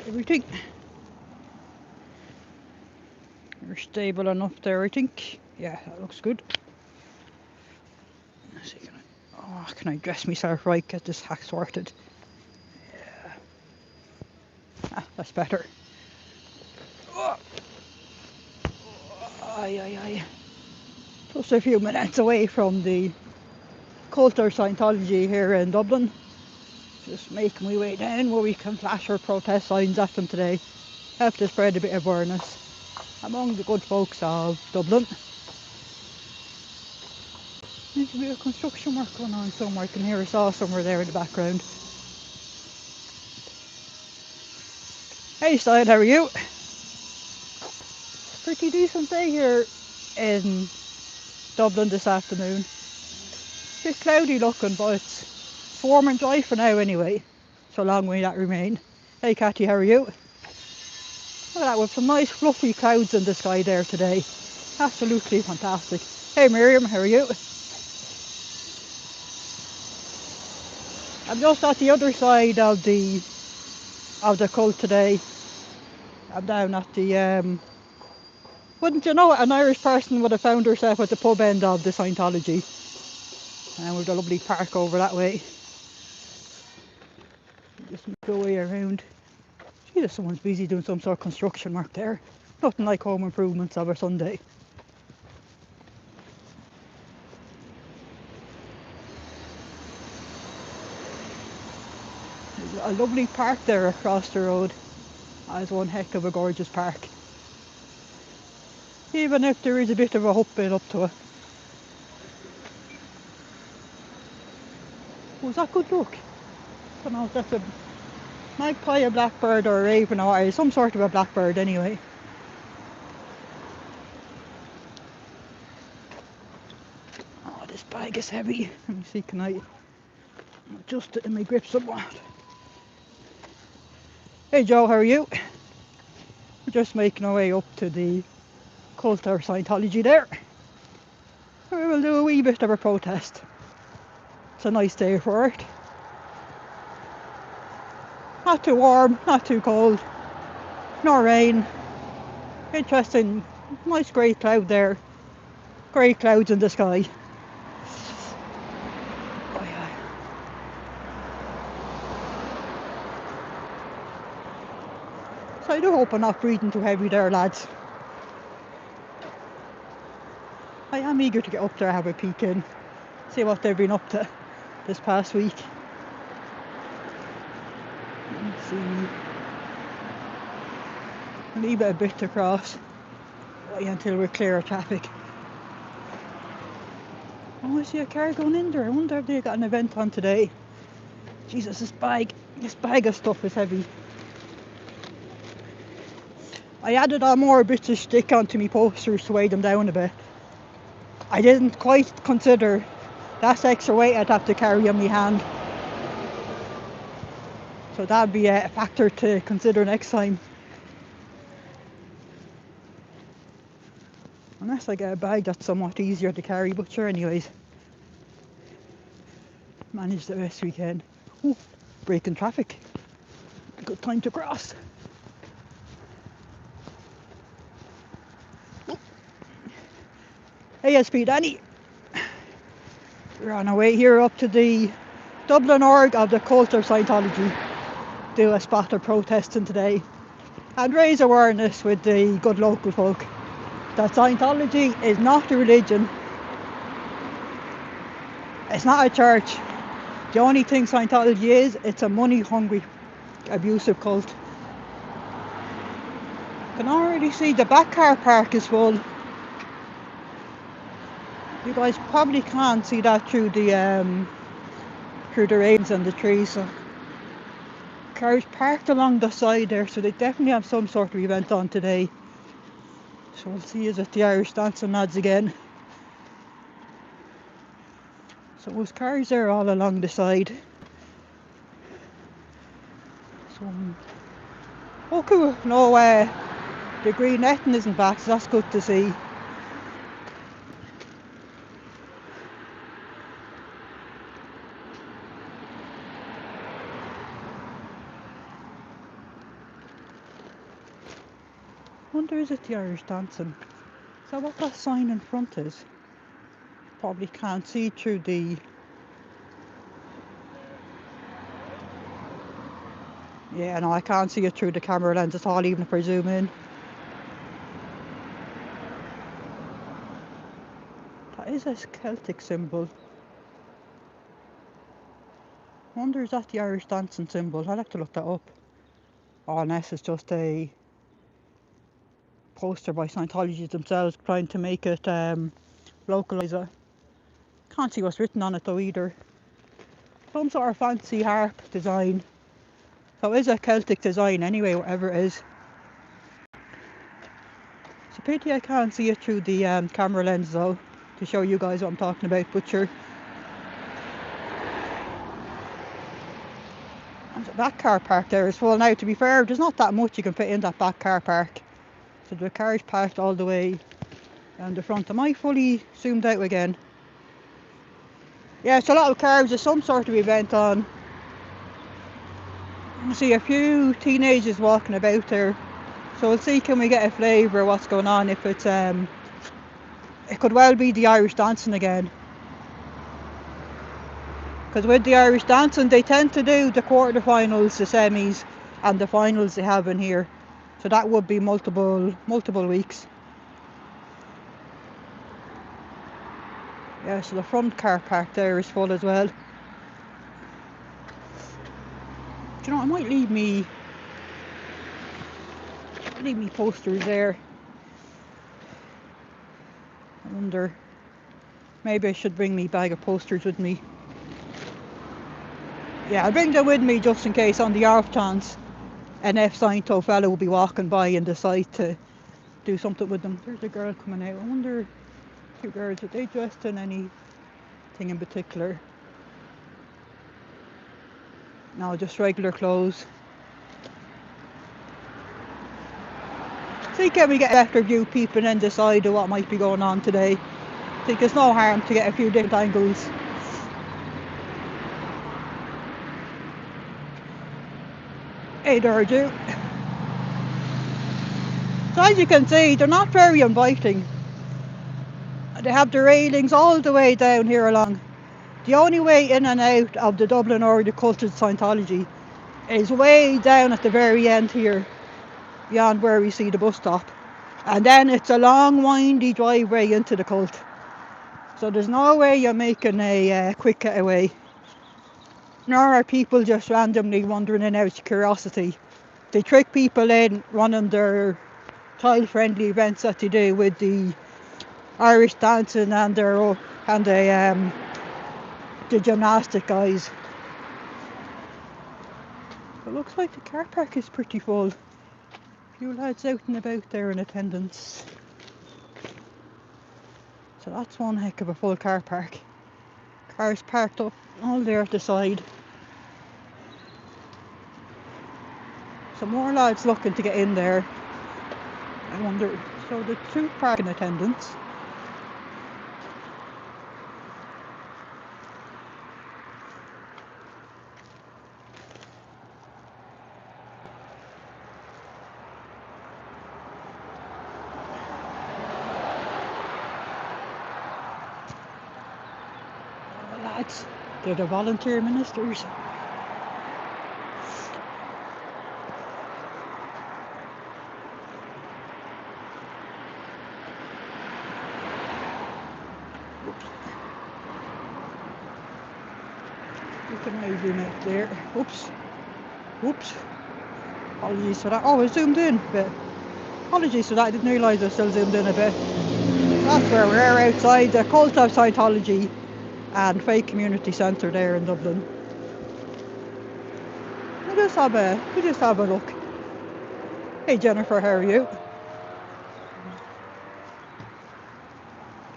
everything. We're stable enough there, I think. Yeah, that looks good. Let's see, can I dress myself right, get this hack sorted? Yeah. That's better. Oh. Aye. Just a few minutes away from the cult of Scientology here in Dublin. Just making my way down where we can flash our protest signs at them today. Help to spread a bit of awareness among the good folks of Dublin. There's a bit of construction work going on somewhere. I can hear a saw somewhere there in the background. Hey Side, how are you? Pretty decent day here in Dublin this afternoon. A bit cloudy looking, but it's warm and dry for now anyway. So long may that remain. Hey Catty, how are you? Look at that, with some nice fluffy clouds in the sky there today. Absolutely fantastic. Hey Miriam, how are you? I'm just at the other side of the cult today. I'm down at the wouldn't you know it, an Irish person would have found herself at the pub end of the Scientology. And with a lovely park over that way. Just make our way around. Jesus, someone's busy doing some sort of construction work there. Nothing like home improvements of a Sunday. There's a lovely park there across the road. That's one heck of a gorgeous park. Even if there is a bit of a uphill up to it. Was that good luck? I don't know if that's a magpie, a blackbird or a raven or some sort of a blackbird anyway. Oh, this bag is heavy. Let me see, can I adjust it in my grip somewhat? Hey Joe, how are you? We're just making our way up to the cult of Scientology there. We will do a wee bit of a protest. It's a nice day for it. Not too warm, not too cold, no rain. Interesting, nice grey cloud there. Grey clouds in the sky. So I do hope I'm not breathing too heavy there, lads. I am eager to get up there, have a peek in, see what they've been up to this past week. Let's see. Leave it a bit to cross until we're clear of traffic. Oh, I see a car going in there. I wonder if they got an event on today. Jesus, this bag of stuff is heavy. I added on more bits of stick onto my posters to weigh them down a bit. I didn't quite consider that's extra weight I'd have to carry on my hand. So that'd be a factor to consider next time. Unless I get a bag that's somewhat easier to carry, but sure anyways. Manage the best we can. Ooh, breaking traffic. Good time to cross. Ooh. ASP Danny. We're on our way here up to the Dublin org of the cult of Scientology. Do a spot of protesting today and raise awareness with the good local folk that Scientology is not a religion. It's not a church. The only thing Scientology is, it's a money-hungry, abusive cult. You can already see the back car park is full. You guys probably can't see that through the railings and the trees. So cars parked along the side there, so they definitely have some sort of event on today. So we'll see us at the Irish dancing lads again. So there's cars there all along the side. Oh cool, no the green netting isn't back, so that's good to see. Wonder is it the Irish dancing? Is that what that sign in front is? Probably can't see through the... Yeah, no, I can't see it through the camera lens at all, even if I zoom in. That is a Celtic symbol. Wonder is that the Irish dancing symbol? I'll have to look that up. Or unless it's just a poster by Scientology themselves trying to make it localise it. Can't see what's written on it though either. Some sort of fancy harp design. So it is a Celtic design anyway, whatever it is. It's a pity I can't see it through the camera lens though, to show you guys what I'm talking about, but sure. And that car park there is full now. To be fair, there's not that much you can fit in that back car park. So the car's parked all the way down the front. Am I fully zoomed out again? Yeah, it's a lot of cars. There's some sort of event on. I see a few teenagers walking about there. So we'll see, can we get a flavour of what's going on, if it's it could well be the Irish dancing again. Because with the Irish dancing, they tend to do the quarterfinals, the semis, and the finals they have in here. So that would be multiple weeks. Yeah, so the front car park there is full as well. Do you know, I might leave me posters there. I wonder, maybe I should bring me bag of posters with me. Yeah, I'll bring them with me just in case, on the off chance an Scientology fellow will be walking by and decide to do something with them. There's a girl coming out. I wonder, two girls, are they dressed in anything in particular? No, just regular clothes. See, can we get a better view peeping and decide what might be going on today? I think there's no harm to get a few different angles. Hey there, Drew. So as you can see, they're not very inviting. They have the railings all the way down here along. The only way in and out of the Dublin or the cult of Scientology is way down at the very end here, beyond where we see the bus stop. And then it's a long windy driveway into the cult. So there's no way you're making a quick getaway. Nor are people just randomly wandering in out of curiosity. They trick people in running their child-friendly events that they do with the Irish dancing and the gymnastic guys. It looks like the car park is pretty full. A few lads out and about there in attendance. So that's one heck of a full car park. Cars parked up all there at the side. Some more lads looking to get in there. I wonder, so the two park in attendance. Lads, they're the volunteer ministers. Look at my zoom out there. Oops. Apologies for that. Oh, I zoomed in a bit. Apologies for that. I didn't realise I still zoomed in a bit. That's where we're outside the Cult of Scientology and Faith Community Centre there in Dublin. We'll just have a look. Hey Jennifer, how are you?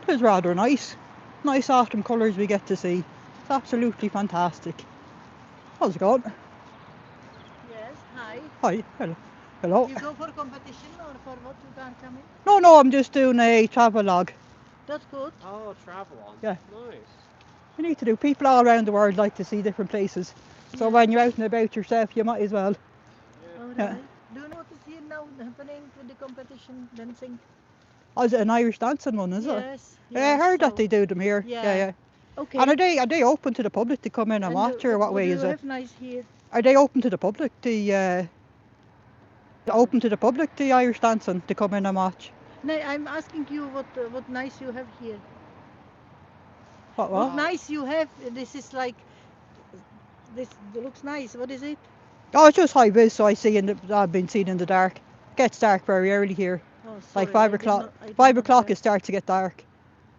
It was rather nice. Nice autumn colours we get to see. It's absolutely fantastic. How's it going? Yes, hi. Hi, hello. You go for a competition or for what you can't come in? No, I'm just doing a travel log. That's good. Oh, travel on. Yeah. Nice. You need to do. People all around the world like to see different places. So when you're out and about yourself, you might as well. All right. Yeah. Do you know what is here now? now happening with the competition dancing? Oh, is it an Irish dancing one, is it? Yes. Yeah, I heard that so- they do them here. Yeah. Okay. And are they open to the public to come in and watch, or what way is you it? have nice here? Are they open to the public? Open to the public, the Irish dancing, to come in and watch? No, I'm asking you what nice you have here. What? Nice you have. This is like this looks nice. What is it? Oh, it's just high vis, so I've been seen in the dark. It gets dark very early here. Oh, sorry. Like 5 o'clock. 5 o'clock it starts to get dark.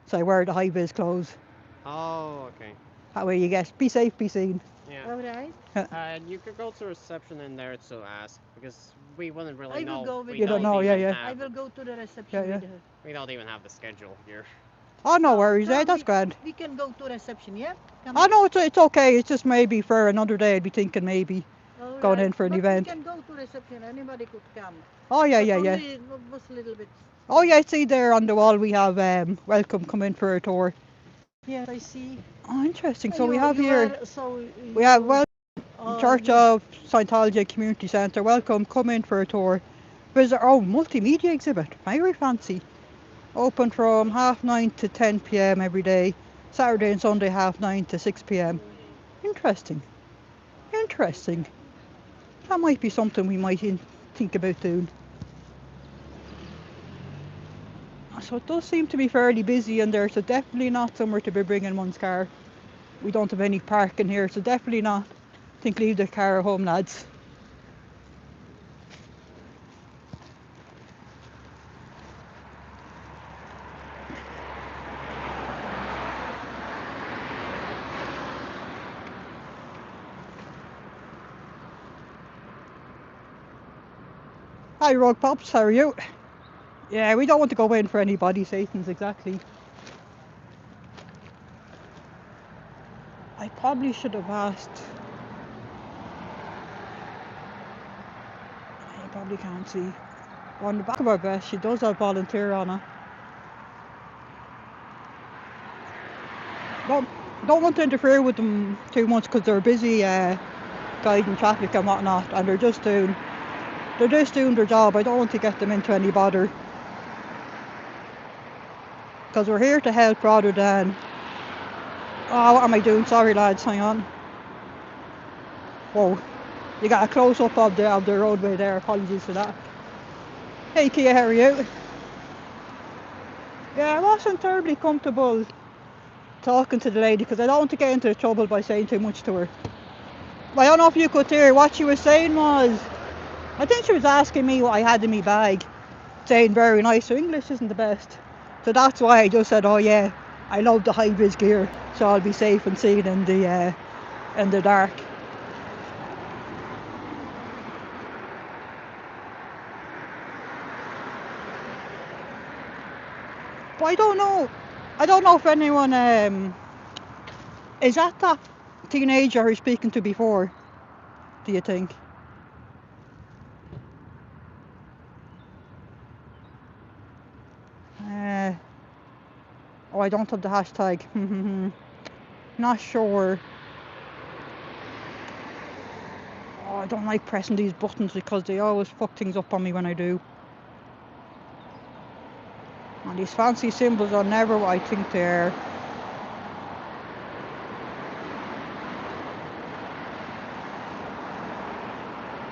So I wear the high vis clothes. Oh, okay. That way you get, be safe, be seen. Yeah. All right. You could go to reception in there to ask, because we wouldn't really I will know. go with You don't know, I will go to the reception Yeah. with her. We don't even have the schedule here. Oh, no So- worries, so that's grand. We can go to reception, yeah? Come Oh in. no, it's okay. It's just maybe for another day. I'd be thinking maybe All going right. in for an But event. We can go to reception. Anybody could come. Oh yeah. Only it was a little bit. Oh yeah, see there on the wall we have welcome, come in for a tour. Yes, I see. Oh, interesting. So You- we have you here, are- so we have oh, Church you- of Scientology Community Centre. Welcome, come in for a tour. Visit our multimedia exhibit. Very fancy. Open from 9:30 to 10 p.m. every day. Saturday and Sunday 9:30 to 6 p.m. Interesting. That might be something we might think about doing. So it does seem to be fairly busy in there, so definitely not somewhere to be bringing one's car. We don't have any parking here, so definitely not. I think leave the car at home, lads. Hi Rug Pops, how are you? Yeah, we don't want to go in for any body Satans exactly. I probably should have asked. You probably can't see. On the back of our vest, she does have volunteer on her. Don't want to interfere with them too much because they're busy guiding traffic and whatnot, and they're just doing their job. I don't want to get them into any bother because we're here to help rather than. Oh, what am I doing? Sorry, lads. Hang on. Whoa, you got a close up of the roadway there. Apologies for that. Hey Kia, how are you? Yeah, I wasn't terribly comfortable talking to the lady because I don't want to get into trouble by saying too much to her. I don't know if you could hear what she was saying was, I think she was asking me what I had in my bag, saying very nice. Her English isn't the best, so that's why I just said, oh yeah, I love the high vis gear, so I'll be safe and seen in the dark. But I don't know if anyone is that teenager who's speaking to before, do you think? Oh, I don't have the hashtag. Not sure. Oh, I don't like pressing these buttons because they always fuck things up on me when I do. And these fancy symbols are never what I think they are.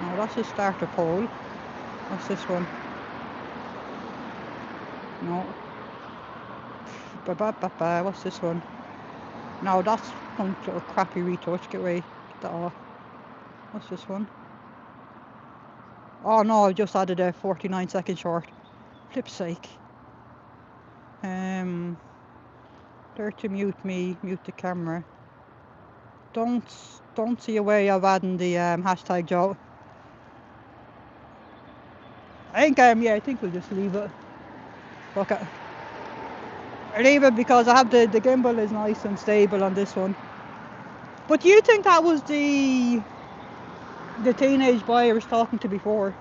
No, that's a starter pole. What's this one? No. What's this one? No, that's some sort of crappy retouch. Get away. Get that off. What's this one? Oh no, I just added a 49-second short. Flip's sake. There to mute me, mute the camera. Don't see a way of adding the hashtag, Joe. I think we'll just leave it. Okay. I leave it because I have the gimbal is nice and stable on this one. But do you think that was the teenage boy I was talking to before?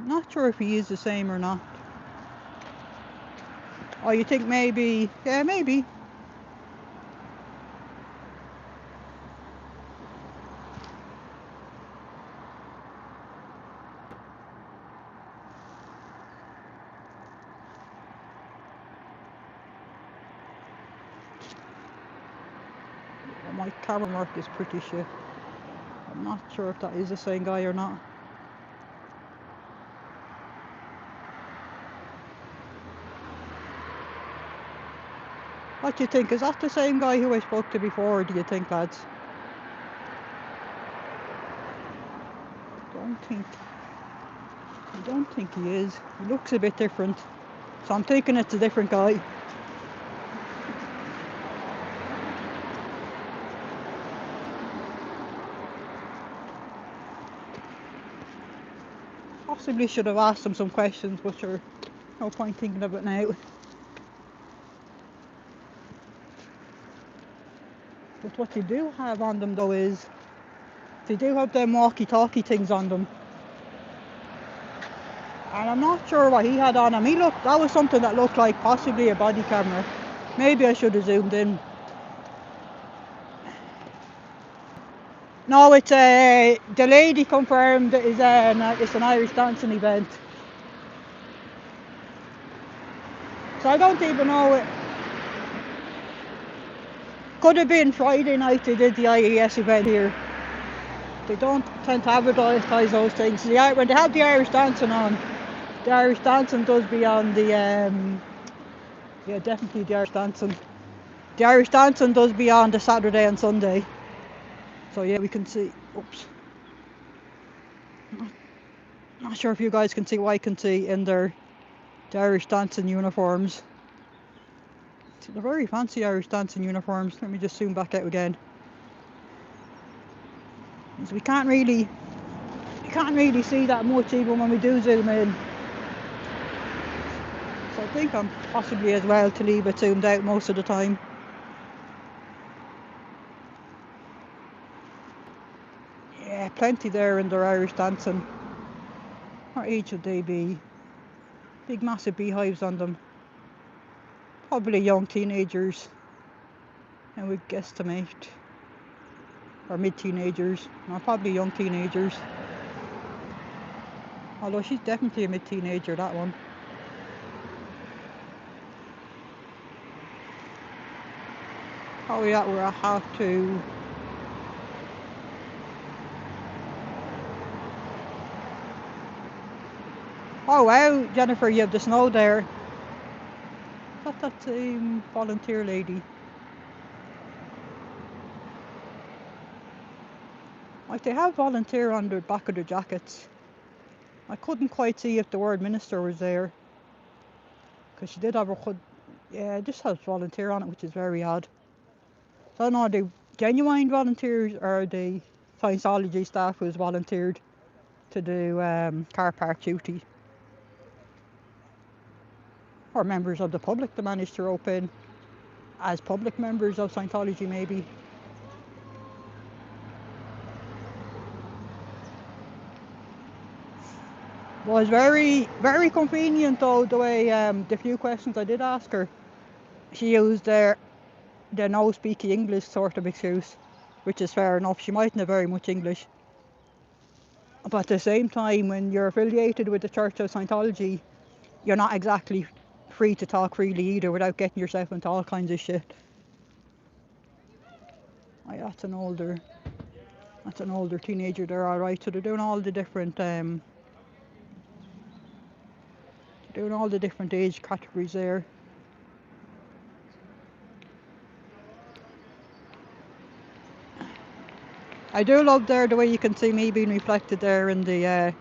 Not sure if he is the same or not. Oh, you think maybe? Yeah, maybe. my camera work is pretty shit. I'm not sure if that is the same guy or not. What do you think? Is that the same guy who I spoke to before, do you think, lads? I don't think he is. He looks a bit different. So I'm thinking it's a different guy. Possibly should have asked him some questions, but sure, no point thinking of it now. But what you do have on them though is, they do have them walkie-talkie things on them. And I'm not sure what he had on him. That was something that looked like possibly a body camera. Maybe I should have zoomed in. No, it's the lady confirmed it's an Irish dancing event. So I don't even know it. Could have been Friday night they did the IES event here. They don't tend to advertise those things. When they have the Irish dancing on, the Irish dancing does be on the yeah, definitely the Irish dancing. The Irish dancing does be on the Saturday and Sunday. So yeah, we can see. Oops. Not sure if you guys can see what I can see in the Irish dancing uniforms. They're very fancy Irish dancing uniforms. Let me just zoom back out again. So we can't really see that much even when we do zoom in. So I think I'm possibly as well to leave it zoomed out most of the time. Yeah, plenty there in their Irish dancing. What age would they be? Big massive beehives on them. Probably young teenagers, I would guesstimate. Or mid-teenagers. No, probably young teenagers. Although she's definitely a mid-teenager, that one. Oh yeah, we're at half two. Oh wow, Jennifer, you have the snow there. I thought that's a volunteer lady. Like they have volunteer on the back of the jackets. I couldn't quite see if the word minister was there. Because she did have a hood. Yeah, it just has volunteer on it, which is very odd. So I don't know, are they genuine volunteers or the Scientology staff who's volunteered to do car park duty? Or members of the public that managed to rope in as public members of Scientology maybe. Was very, very convenient though, the way the few questions I did ask her, she used the no speaking English sort of excuse, which is fair enough. She mightn't have very much English. But at the same time, when you're affiliated with the Church of Scientology, you're not exactly free to talk freely either without getting yourself into all kinds of shit. Oh, that's an older teenager there, alright. So they're doing all the different age categories there. I do love there the way you can see me being reflected there in the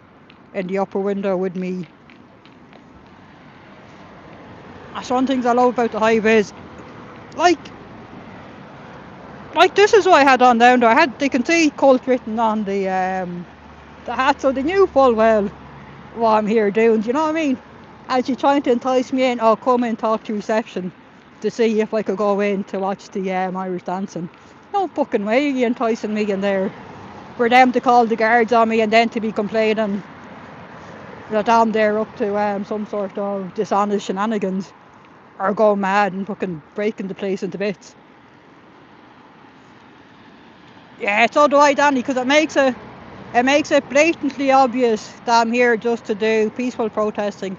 upper window with me. That's one thing I love about the hive is, like this is what I had on down there. They can see cult written on the hat, so they knew full well what I'm here doing. Do you know what I mean? And she's trying to entice me in. Oh, come in, talk to reception to see if I could go in to watch the Irish dancing. No fucking way you enticing me in there for them to call the guards on me and then to be complaining that I'm there up to some sort of dishonest shenanigans or going mad and fucking breaking the place into bits. Yeah, so do I, Danny, because it makes it blatantly obvious that I'm here just to do peaceful protesting.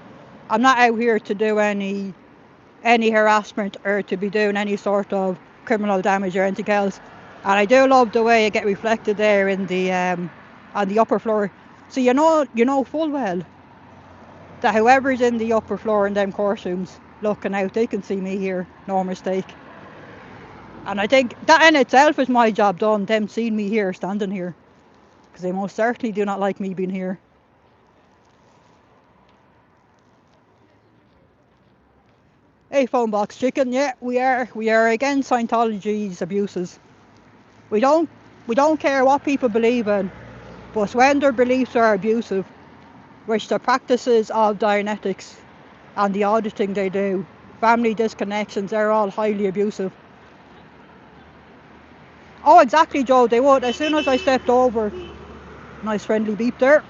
I'm not out here to do any harassment or to be doing any sort of criminal damage or anything else. And I do love the way it get reflected there in the on the upper floor. So you know full well that whoever's in the upper floor in them courtrooms looking out, they can see me here, no mistake. And I think that in itself is my job done, them seeing me here, standing here. Because they most certainly do not like me being here. Hey, phone box chicken, yeah, we are against Scientology's abuses. We don't care what people believe in, but when their beliefs are abusive, which the practices of Dianetics and the auditing they do, family disconnections, they're all highly abusive. Oh, exactly, Joe, they would. As soon as I stepped over, nice friendly beep there.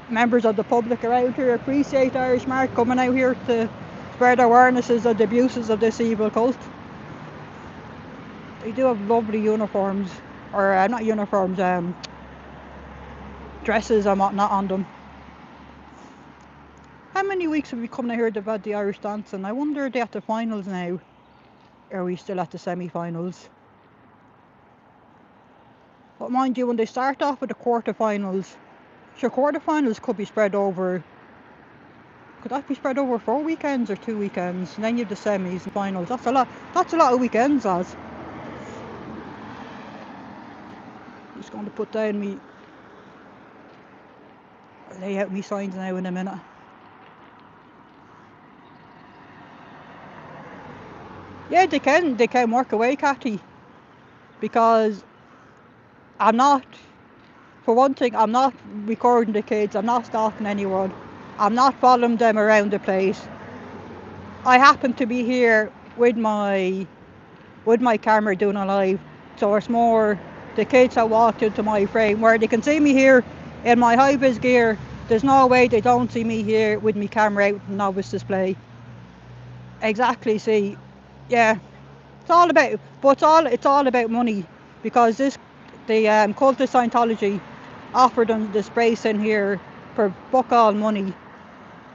Members of the public around here appreciate Irish Mark coming out here to spread awarenesses of the abuses of this evil cult. They do have lovely uniforms, or not uniforms, dresses and whatnot on them. How many weeks have we come out here about the Irish dancing? I wonder, are they at the finals now? Or are we still at the semi-finals? But mind you, when they start off with the quarter-finals, sure, quarter-finals could be spread over... Could that be spread over 4 weekends or 2 weekends? And then you have the semis and finals. That's a lot of weekends, lads. Just going to put down me... lay out me signs now in a minute. Yeah, they can work away, Cathy. Because I'm not... For one thing, I'm not recording the kids. I'm not stalking anyone. I'm not following them around the place. I happen to be here with my camera doing a live, so it's more the kids that walked into my frame where they can see me here in my high-vis gear. There's no way they don't see me here with my camera out in novice display. Exactly, see, yeah, it's all about money, because the cult of Scientology offered them the space in here for buck all money.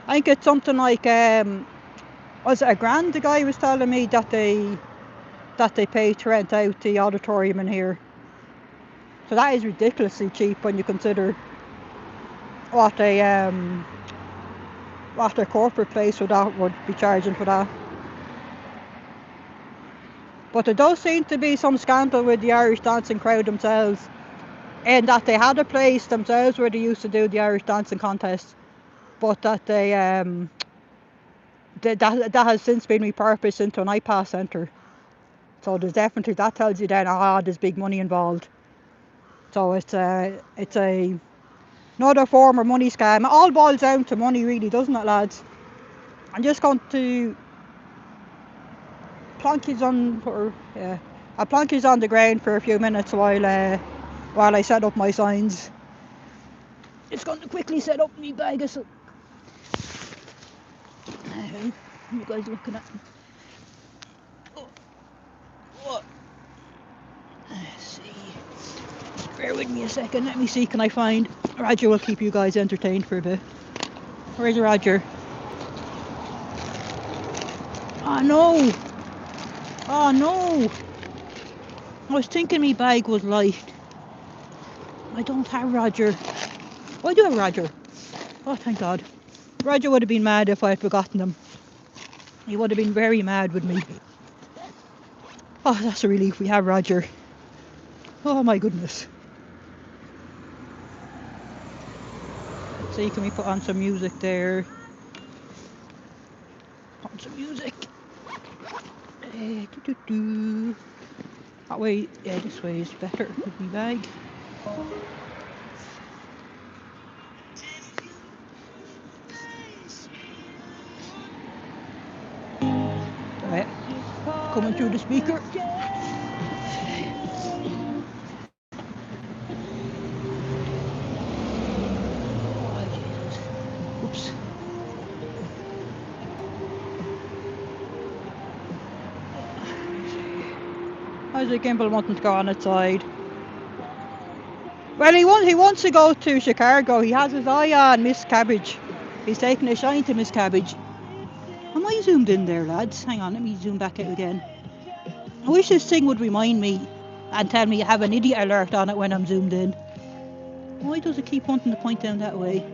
I think it's something like was it $1,000? The guy was telling me that they pay to rent out the auditorium in here. So that is ridiculously cheap when you consider what their corporate place would be charging for that. But there does seem to be some scandal with the Irish dancing crowd themselves, in that they had a place themselves where they used to do the Irish dancing contest, but that they that has since been repurposed into an iPass centre. So there's definitely, that tells you then, there's big money involved. So it's another form of money scam. It all boils down to money, really, doesn't it, lads? I'm just going to plonk you on I'll plonk you on the ground for a few minutes while I set up my signs. Just going to quickly set up my bag of you guys looking at me. Let's see. Bear with me a second. Let me see. Can I find Roger? Will keep you guys entertained for a bit. Where's Roger? Oh no! Oh no! I was thinking my bag was light. I don't have Roger. Oh, I do have Roger. Oh, thank God. Roger would have been mad if I had forgotten him. He would have been very mad with me. Oh, that's a relief. We have Roger. Oh my goodness. Let's see, can we put on some music there? Put on some music. That way, yeah, this way is better with my bag. Right, coming through the speaker. Oops. How's the Gimbal wanting to go on its side? Well, he wants to go to Chicago. He has his eye on Miss Cabbage. He's taking a shine to Miss Cabbage. Am I zoomed in there, lads? Hang on, let me zoom back out again. I wish this thing would remind me and tell me you have an idiot alert on it when I'm zoomed in. Why does it keep wanting to point down that way?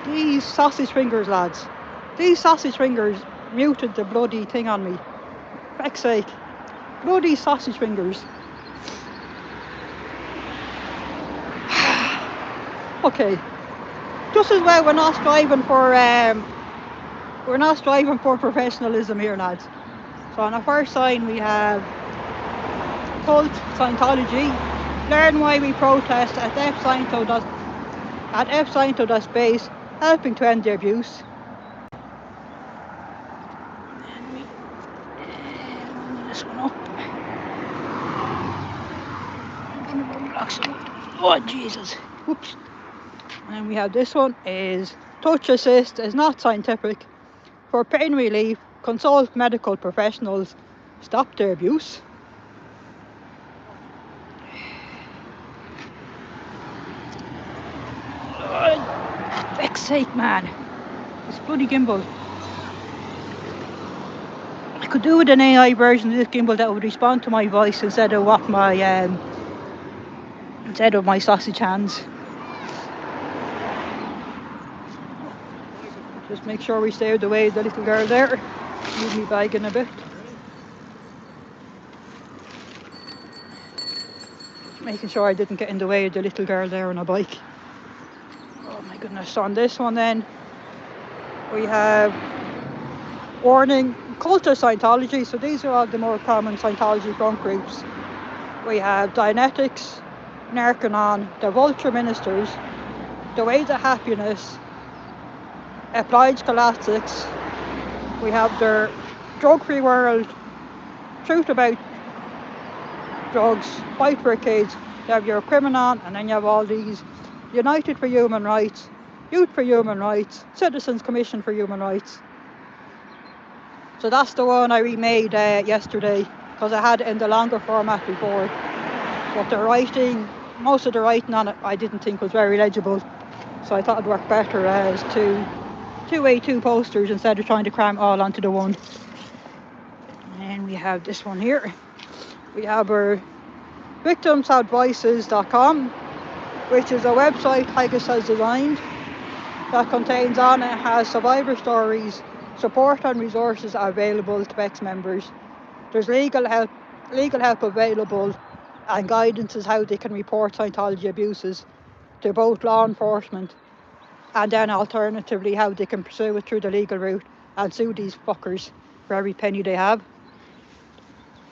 These sausage fingers, lads. These sausage fingers muted the bloody thing on me. Feck's sake. Bloody sausage fingers. Okay. Just as well we're not striving for professionalism here, lads. So on our first sign we have cult Scientology. Learn why we protest at fsciento.space, helping to end the abuse. And we line this one up. Oh Jesus! Whoops. And we have this one is touch assist is not scientific. For pain relief, consult medical professionals. Stop their abuse. Feck's sake, man. This bloody gimbal. I could do with an AI version of this gimbal that would respond to my voice instead of my sausage hands. Just make sure we stay out of the way of the little girl there. Move me bag in a bit. Making sure I didn't get in the way of the little girl there on a bike. Oh my goodness. So on this one then, we have warning, cult of Scientology. So these are all the more common Scientology front groups. We have Dianetics, Narconon, the Vulture Ministers, the Ways of Happiness, Applied Scholastics. We have their Drug-Free World, Truth About Drugs, Fight for Kids. You have your Criminon, and then you have all these United for Human Rights, Youth for Human Rights, Citizens Commission for Human Rights. So that's the one I remade yesterday, because I had it in the longer format before. But the writing, most of the writing on it I didn't think was very legible. So I thought it'd work better as two A2 posters instead of trying to cram it all onto the one. And we have this one here. We have our victimsadvices.com, which is a website Haggis has designed that contains on it has survivor stories, support and resources are available to ex-members. There's legal help available and guidance as how they can report Scientology abuses to both law enforcement, and then alternatively how they can pursue it through the legal route and sue these fuckers for every penny they have.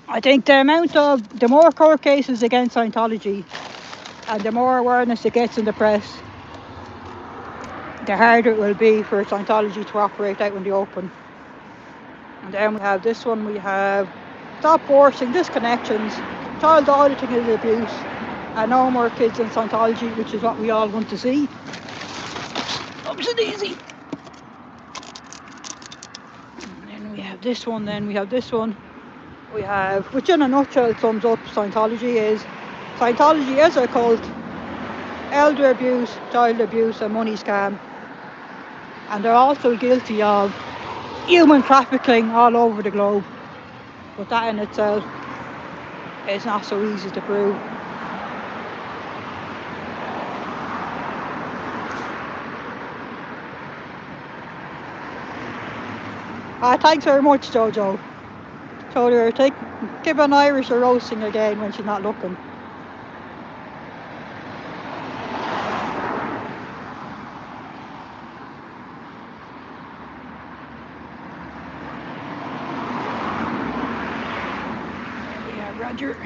I think the more court cases against Scientology and the more awareness it gets in the press, the harder it will be for Scientology to operate out in the open. And then we have this one, we have stop forcing disconnections, child auditing is abuse, and no more kids in Scientology, which is what we all want to see. Oops and easy. And then we have this one, we have, which in a nutshell sums up Scientology is a cult, elder abuse, child abuse and money scam. And they're also guilty of human trafficking all over the globe. But that in itself is not so easy to prove. Thanks very much, Jojo. So you're giving Irish a roasting again when she's not looking. Yeah, Roger.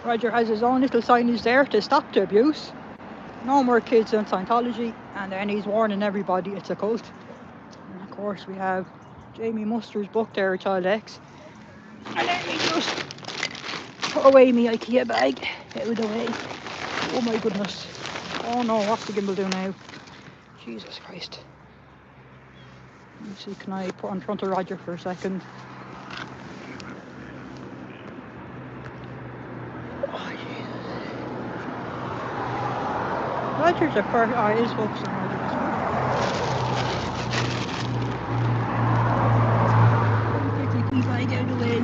Roger has his own little signage there to stop the abuse. No more kids in Scientology, and then he's warning everybody it's a cult. And of course we have Jamie Muster's book there, Child X. And let me just put away my IKEA bag out of the way. Oh my goodness. Oh no, what's the gimbal do now? Jesus Christ. Let's see, can I put in front of Roger for a second? Roger's a first. Oh, it is books and Roger. Quickly, please, I get out of the way.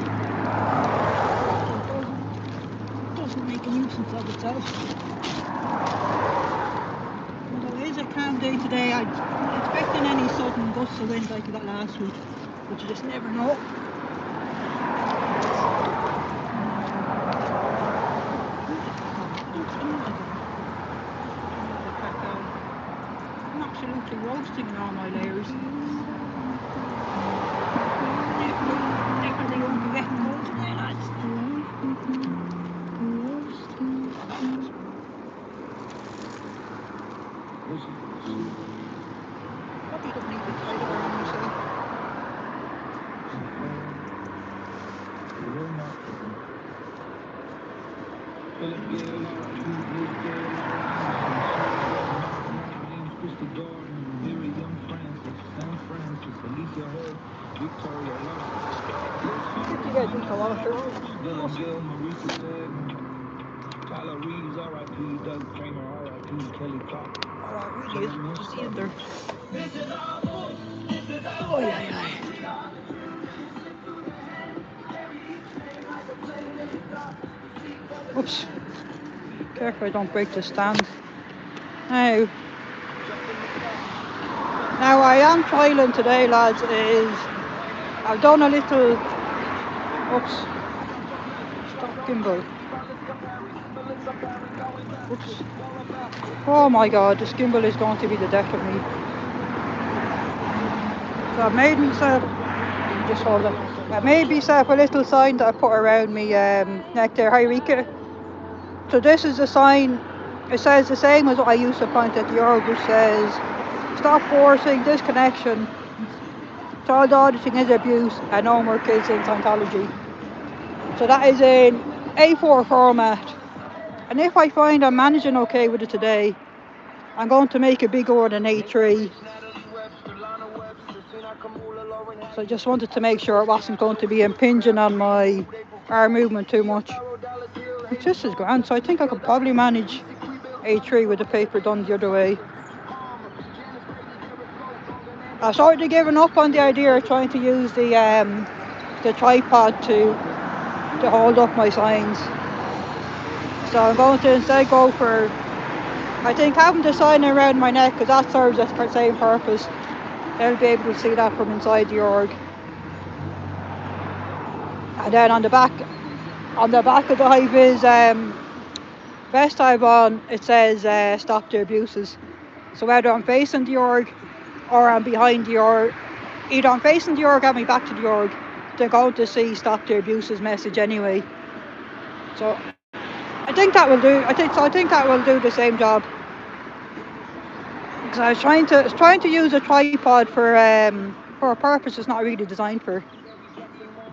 Doesn't make a nuisance of itself. Although it is a calm day today, I'm expecting any sudden gusts of wind like we got last week, but you just never know. I'm absolutely roasting in all my layers. Definitely won't be getting cold today, lads. Probably don't need to tie it around myself. Did you get drink of water? Oh, it really is good to see it there. Oh, yeah. Oops. Careful I don't break the stand. Now I am trialing today, lads, I've done a little, oops, stop gimbal. Oops. Oh my god, this gimbal is going to be the death of me. So I've made myself, just hold it, I made myself a little sign that I put around me neck there, hi Rika. So this is a sign, it says the same as what I used to point at the org, which says, stop forcing disconnection, child auditing is abuse, and no more kids in Scientology. So that is in A4 format. And if I find I'm managing okay with it today, I'm going to make a bigger one in A3. So I just wanted to make sure it wasn't going to be impinging on my arm movement too much. It's just as grand, so I think I could probably manage A3 with the paper done the other way. I started giving up on the idea of trying to use the tripod to hold up my signs. So I'm going to instead go for, I think, having the sign around my neck, because that serves the same purpose. They'll be able to see that from inside the org. And then on the back of the high vis vest I have on, it says stop the abuses. So whether I'm facing the org or I'm behind the org, either I'm facing the org or my back to the org, they're going to see stop the abuses message anyway. So I think that will do. I think that will do the same job. Because I was trying to use a tripod for a purpose it's not really designed for.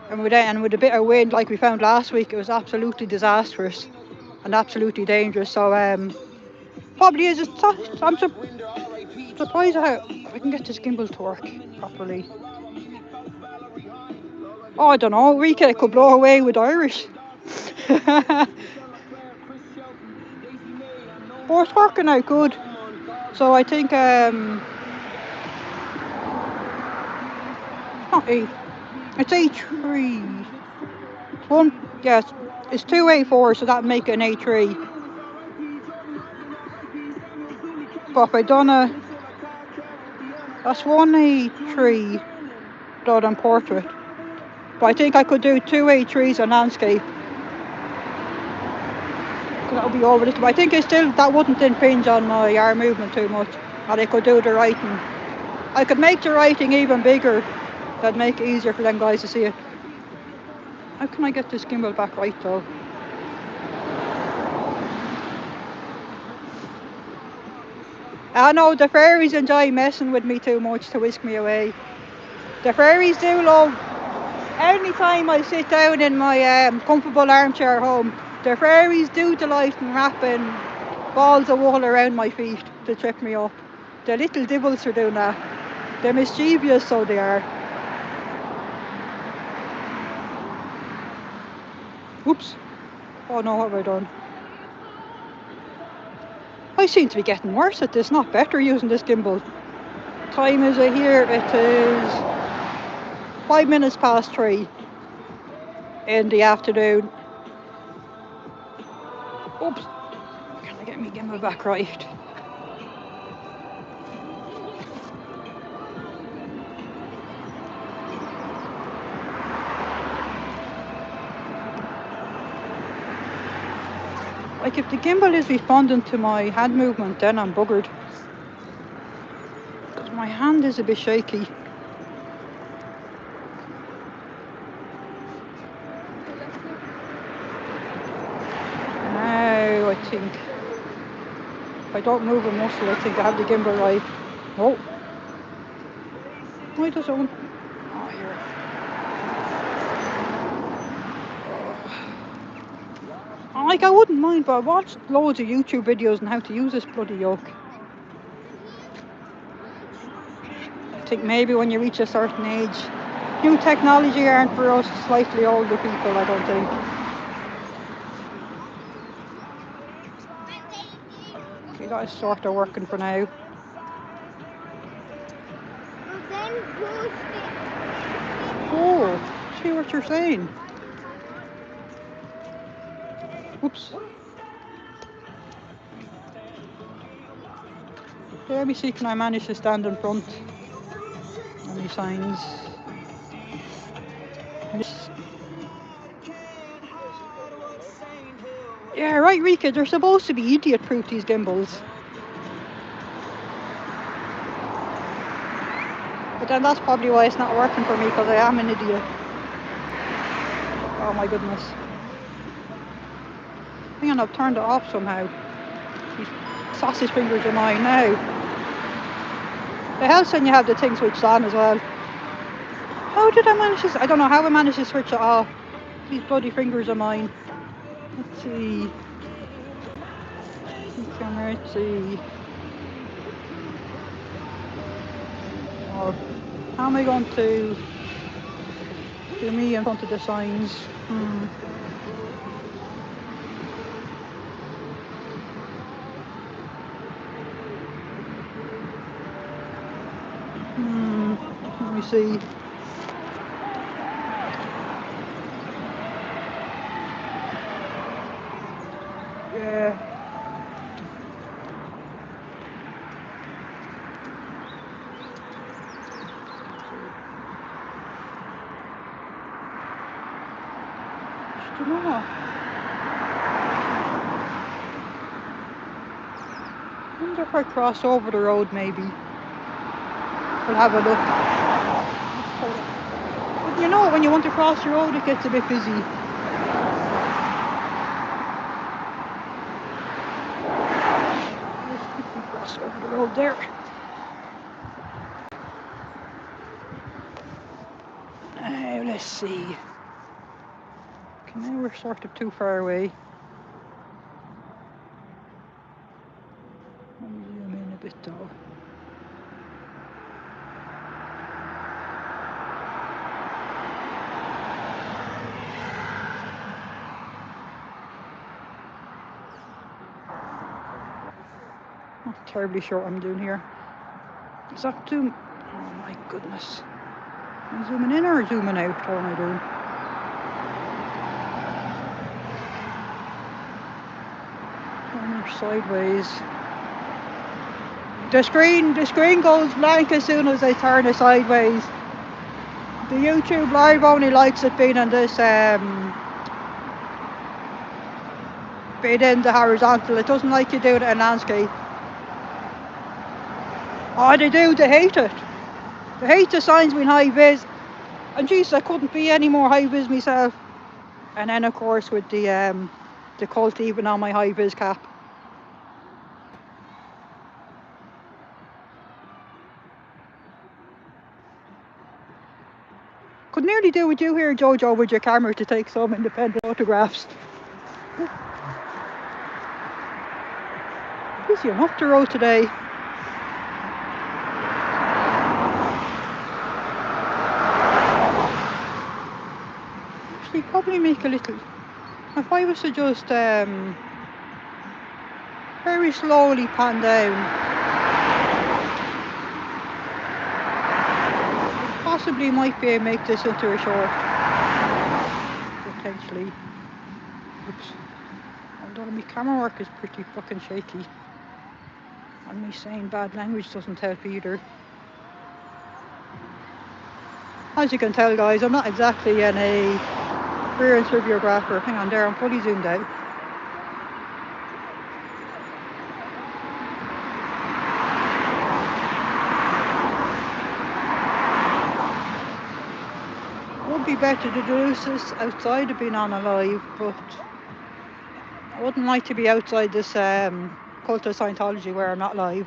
And with a bit of wind like we found last week, it was absolutely disastrous and absolutely dangerous. So probably is. I'm surprised how I can get this gimbal to work properly. Oh, I don't know. Rika could blow away with Irish. But it's working out good. So I think not A. It's A3. It's two A4, so that'd make it an A3. But if I done that's one A3 done on portrait. But I think I could do two A3s on landscape. That would be over little. But I think that wouldn't impinge on my arm movement too much. And I could do the writing. I could make the writing even bigger. That'd make it easier for them guys to see it. How can I get this gimbal back right though? I know the fairies enjoy messing with me too much to whisk me away. The fairies do love, any time I sit down in my comfortable armchair home, the fairies do delight in wrapping balls of wool around my feet to trip me up. The little dibbles are doing that. They're mischievous, so they are. Oops. Oh no, what have I done? I seem to be getting worse at this, not better using this gimbal. Time is it here? It is 5 minutes past 3 in the afternoon. Oops. Can I get me gimbal back right? Like if the gimbal is responding to my hand movement, then I'm buggered. Because my hand is a bit shaky. Now I think if I don't move a muscle, I think I have the gimbal right. Oh. Why does it want? Oh, here. Like I wouldn't mind, but I watched loads of YouTube videos on how to use this bloody yoke. I think maybe when you reach a certain age, new technology aren't for us slightly older people, I don't think. Okay, that is sort of working for now. Oh, see what you're saying. Oops. Okay, let me see, can I manage to stand in front? Any signs? Yeah, right, Rika, they're supposed to be idiot-proof, these gimbals. But then that's probably why it's not working for me, because I am an idiot. Oh my goodness. Hang on, I've turned it off somehow. These sausage fingers of mine now. It helps when you have the thing switched on as well. How did I manage this? I don't know how I managed to switch it off. These bloody fingers of mine. Let's see. Let's see. Oh, how am I going to do me in front of the signs? Let me see. Yeah. I don't know. I wonder if I cross over the road maybe. We'll have a look. But you know, when you want to cross the road, it gets a bit busy. Let's quickly cross over the road there. Now, let's see. Okay, now we're sort of too far away. Let me zoom in a bit though. Not terribly sure what I'm doing here. Is that too... Oh my goodness. Am I zooming in or zooming out? What am I doing? Sideways. The screen goes blank as soon as I turn it sideways. The YouTube Live only likes it being on this being in the horizontal. It doesn't like you do it in landscape. Oh, they do. They hate it. They hate the signs being high vis. And geez, I couldn't be any more high vis myself. And then of course with the cult even on my high vis cap. Could nearly do with you here, Jojo, with your camera to take some independent photographs. Busy enough the road today. Actually, probably make a little If I was to just very slowly pan down, possibly might be able to make this into a short, potentially. Oops. Although my camera work is pretty fucking shaky. And me saying bad language doesn't help either. As you can tell, guys, I'm not exactly an experienced videographer. Hang on there, I'm fully zoomed out. Would be better to do this outside of being on a live, but I wouldn't like to be outside this cult of Scientology where I'm not live.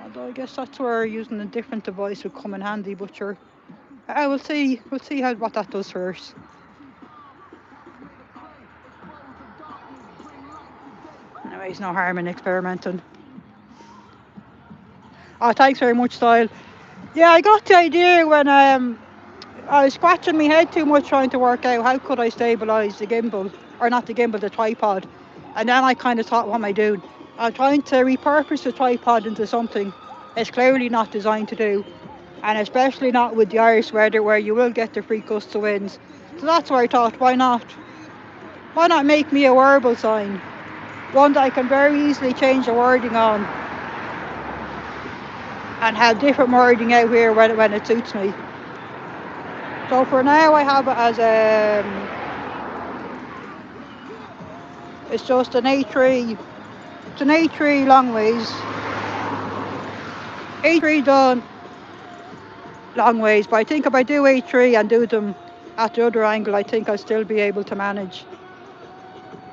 Although I guess that's where using a different device would come in handy, but sure. We'll see what that does first. Anyways, no harm in experimenting. Oh, thanks very much, Style. Yeah, I got the idea when I was scratching my head too much trying to work out how could I stabilise the gimbal, or not the gimbal, the tripod. And then I kind of thought, what am I doing? I'm trying to repurpose the tripod into something it's clearly not designed to do. And especially not with the Irish weather where you will get the free gusts of winds. So that's where I thought, why not? Why not make me a wearable sign? One that I can very easily change the wording on. And have different wording out here when it suits me. So for now I have it as it's just an A3, it's an A3 long ways. A3 done long ways, but I think if I do A3 and do them at the other angle, I think I'll still be able to manage.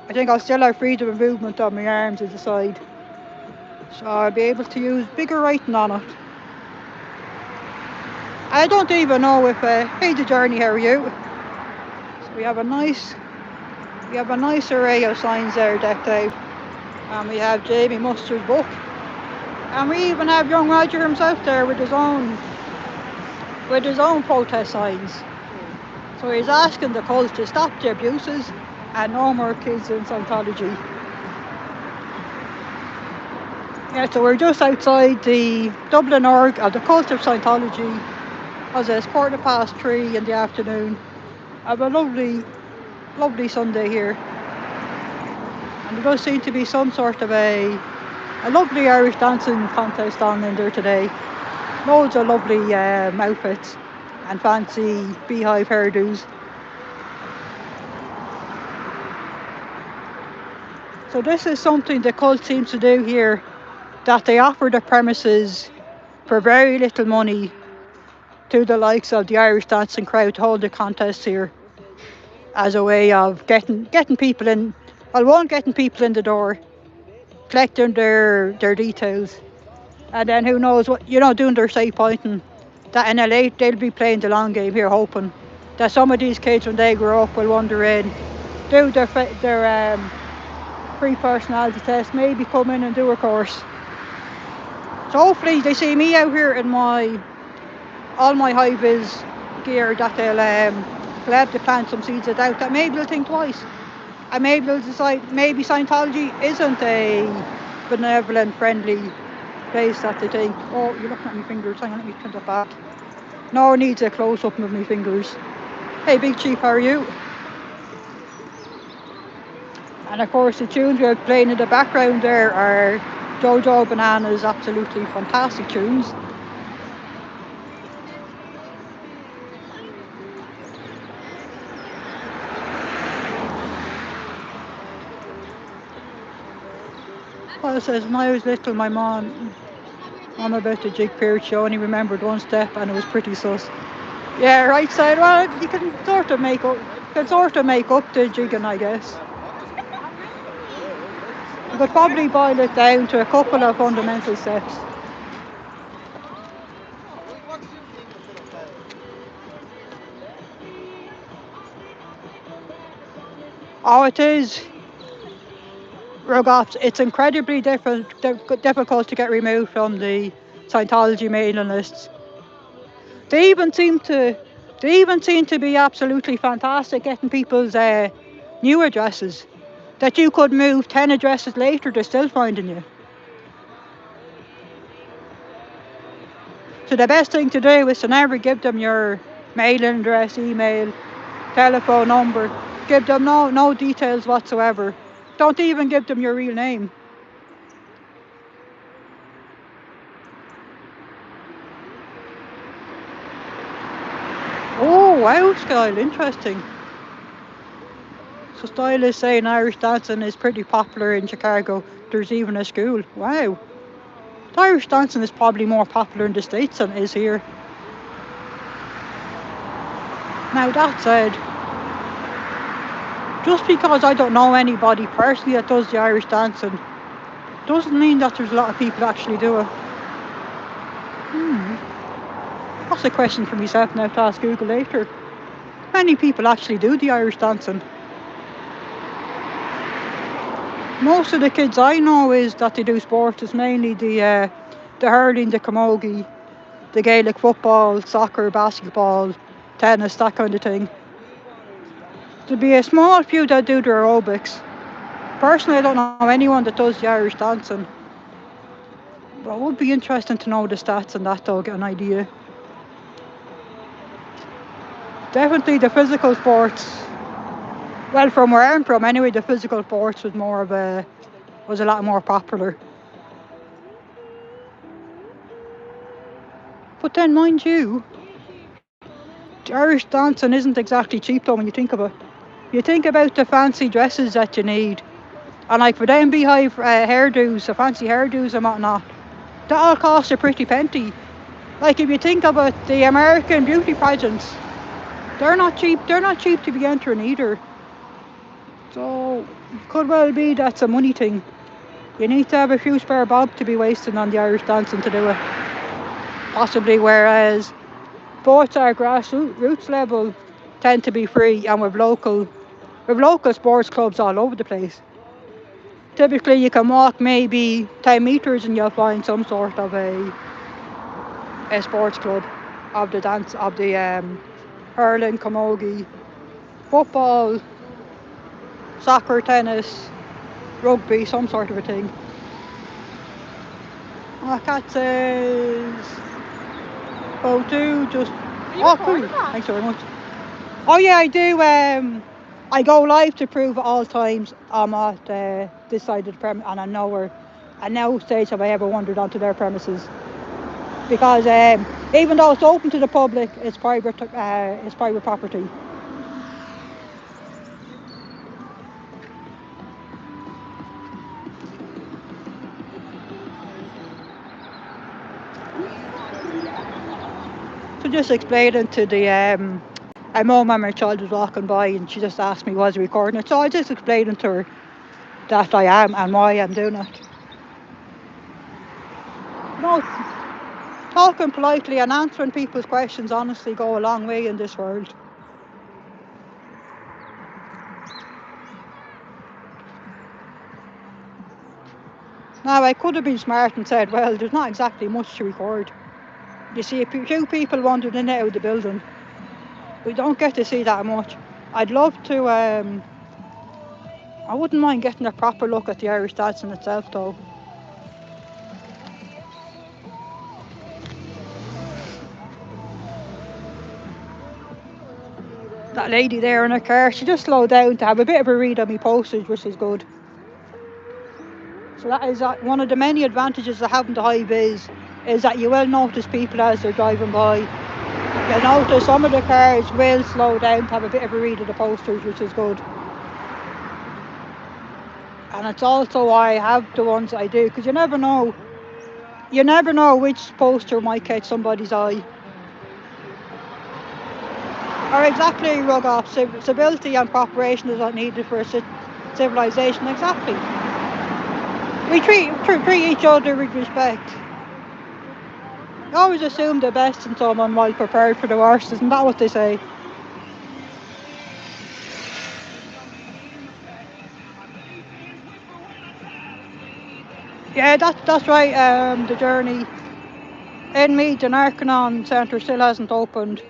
I think I'll still have freedom of movement on my arms at the side. So I'll be able to use bigger writing on it. I don't even know if, hey the journey, how are you? So we have a nice array of signs there decked out. And we have Jamie Mustard's book. And we even have young Roger himself there with his own protest signs. So he's asking the cult to stop the abuses and no more kids in Scientology. Yeah, so we're just outside the Dublin org of the cult of Scientology. As it's 3:15 in the afternoon. I have a lovely Sunday here. And there does seem to be some sort of a lovely Irish dancing contest on in there today. Loads of lovely outfits and fancy beehive hairdos. So this is something the cult seems to do here, that they offer the premises for very little money to the likes of the Irish dancing crowd to hold the contest here as a way of getting people in, getting people in the door, collecting their details, and then who knows what, doing their safe pointing, that in LA they'll be playing the long game here, hoping that some of these kids when they grow up will wander in, do their free personality test, maybe come in and do a course. So hopefully they see me out here in all my high-vis gear, that they'll have to plant some seeds of doubt, that maybe they'll think twice. And maybe they'll decide maybe Scientology isn't a benevolent, friendly place that they think, oh, you're looking at my fingers, hang on, let me turn that back. No one needs a close-up of my fingers. Hey, Big Chief, how are you? And of course the tunes we're playing in the background there are Jojo Banana's absolutely fantastic tunes. Well, it says, when I was little, my mom about the jig period, she only remembered one step and it was pretty sus. Yeah, right side, well, you can sort of make up the jigging, I guess. You could probably boil it down to a couple of fundamental steps. Oh, it is. Rogops, it's incredibly difficult to get removed from the Scientology mailing lists. They even seem to They even seem to be absolutely fantastic getting people's new addresses. That you could move 10 addresses later, they're still finding you. So the best thing to do is to never give them your mailing address, email, telephone number. Give them no details whatsoever. Don't even give them your real name. Oh wow, Skyle, interesting. So Style is saying Irish dancing is pretty popular in Chicago. There's even a school. Wow. Irish dancing is probably more popular in the States than it is here. Now that said, just because I don't know anybody personally that does the Irish dancing doesn't mean that there's a lot of people that actually do it. That's a question for myself now to ask Google later. Many people actually do the Irish dancing. Most of the kids I know is that they do sports. It's mainly the hurling, the camogie, the Gaelic football, soccer, basketball, tennis, that kind of thing. There'll be a small few that do their aerobics. Personally, I don't know anyone that does the Irish dancing. But it would be interesting to know the stats on that though, get an idea. Definitely the physical sports. Well, from where I'm from anyway, the physical sports was a lot more popular. But then, mind you, the Irish dancing isn't exactly cheap though when you think of it. You think about the fancy dresses that you need, and like for them beehive hairdos, the fancy hairdos and whatnot, that all costs a pretty penny. Like if you think about the American beauty pageants, they're not cheap. They're not cheap to be entering either. So could well be that's a money thing. You need to have a few spare bob to be wasting on the Irish dancing to do it. Possibly, whereas sports at grassroots level tend to be free, and with local sports clubs all over the place. Typically, you can walk maybe 10 meters and you'll find some sort of a sports club of the dance of the hurling, camogie, football, soccer, tennis, rugby, some sort of a thing. My cat says, "Oh, do just." Oh, cool. Thanks very much. Oh yeah, I do. I go live to prove at all times I'm at this side of the premise, and I know where. At no stage have I ever wandered onto their premises, because even though it's open to the public, it's private property. So just explaining to the a mum and my child was walking by, and she just asked me was I recording it. So I just explained to her that I am and why I'm doing it. No, talking politely and answering people's questions honestly go a long way in this world. Now, I could have been smart and said, well, there's not exactly much to record. You see a few people wandered in and out of the building. We don't get to see that much. I'd love to, I wouldn't mind getting a proper look at the Irish dancing itself though. That lady there in her car, she just slowed down to have a bit of a read on my postage, which is good. So that is one of the many advantages of having the high vis, is that you will notice people as they're driving by. You'll notice some of the cars will slow down to have a bit of a read of the posters, which is good. And it's also why I have the ones I do, because you never know which poster might catch somebody's eye. Or exactly, rug off, civility and cooperation is what needed for a civilization, exactly. We treat each other with respect. You always assume the best in someone while prepared for the worst, isn't that what they say? Yeah, that's right. The journey in Meath and Arcanon Centre still hasn't opened.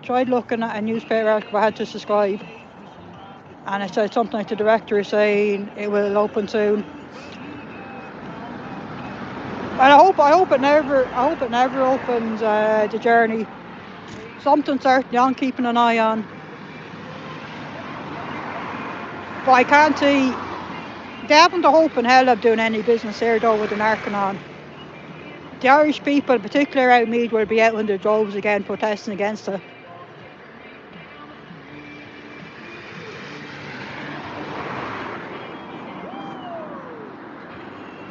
tried looking at a newspaper article I had to subscribe, and it said something like the director is saying it will open soon. And I hope it never opens. The journey, something certainly I'm keeping an eye on, but I can't see. They haven't the hope in hell of doing any business here though with an Arcanon. The Irish people, particularly around Meath, will be out in their droves again protesting against it.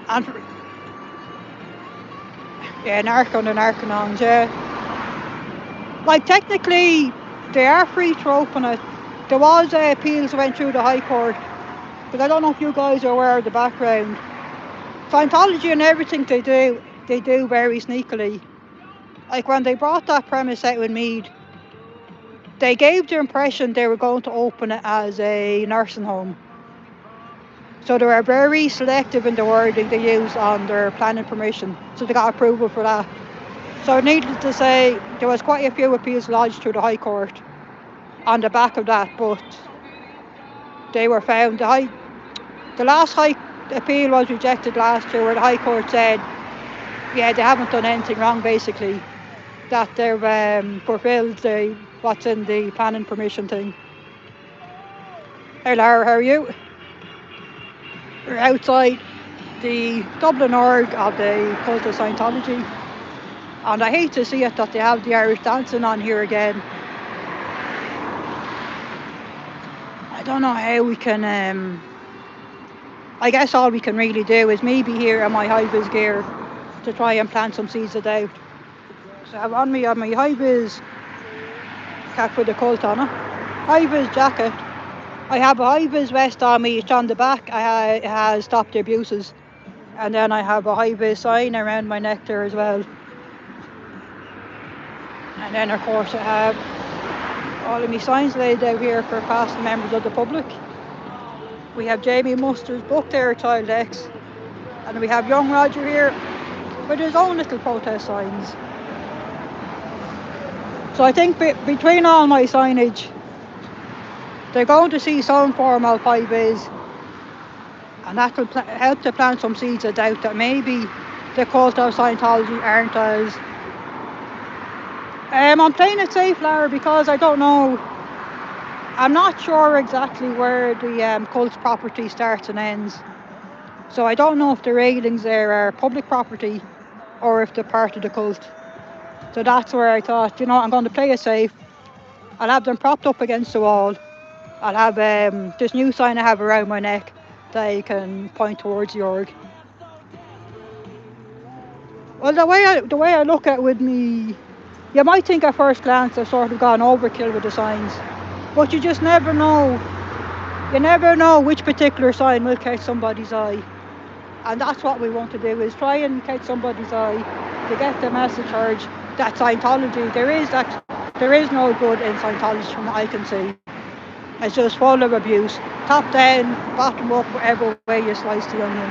And yeah, Arcanons, yeah. Like technically, they are free to open it. There was appeals that went through the High Court, but I don't know if you guys are aware of the background. Scientology and everything they do very sneakily. Like when they brought that premise out with Meath, they gave the impression they were going to open it as a nursing home. So they were very selective in the wording they used on their planning permission. So they got approval for that. So needless to say, there was quite a few appeals lodged through the High Court on the back of that, but they were found. The last High appeal was rejected last year, where the High Court said, yeah, they haven't done anything wrong, basically, that they've fulfilled what's in the planning permission thing. Hey Lara, how are you? We're outside the Dublin org of the cult of Scientology, and I hate to see it that they have the Irish dancing on here again. I don't know how we can, I guess all we can really do is maybe here in my high-vis gear to try and plant some seeds of doubt. So I'm on my high-vis cap with the cult on it, high-vis jacket. I have a high-vis vest on me, it's on the back, it has Stop the Abuses. And then I have a high-vis sign around my neck there as well. And then of course I have all of my signs laid out here for past members of the public. We have Jamie Muster's book there, Child X. And we have young Roger here with his own little protest signs. So I think between all my signage, they're going to see some form of high-vis, and that will help to plant some seeds of doubt that maybe the cult of Scientology aren't as... I'm playing it safe, Lara, because I don't know. I'm not sure exactly where the cult's property starts and ends. So I don't know if the railings there are public property or if they're part of the cult. So that's where I thought, I'm going to play it safe. I'll have them propped up against the wall. I'll have this new sign I have around my neck that I can point towards the org. Well, the way I look at it with me, you might think at first glance I've sort of gone overkill with the signs, but you just never know. You never know which particular sign will catch somebody's eye, and that's what we want to do, is try and catch somebody's eye to get the message heard that Scientology, there is no good in Scientology from what I can see. It's just full of abuse, top down, bottom up, whatever way you slice the onion.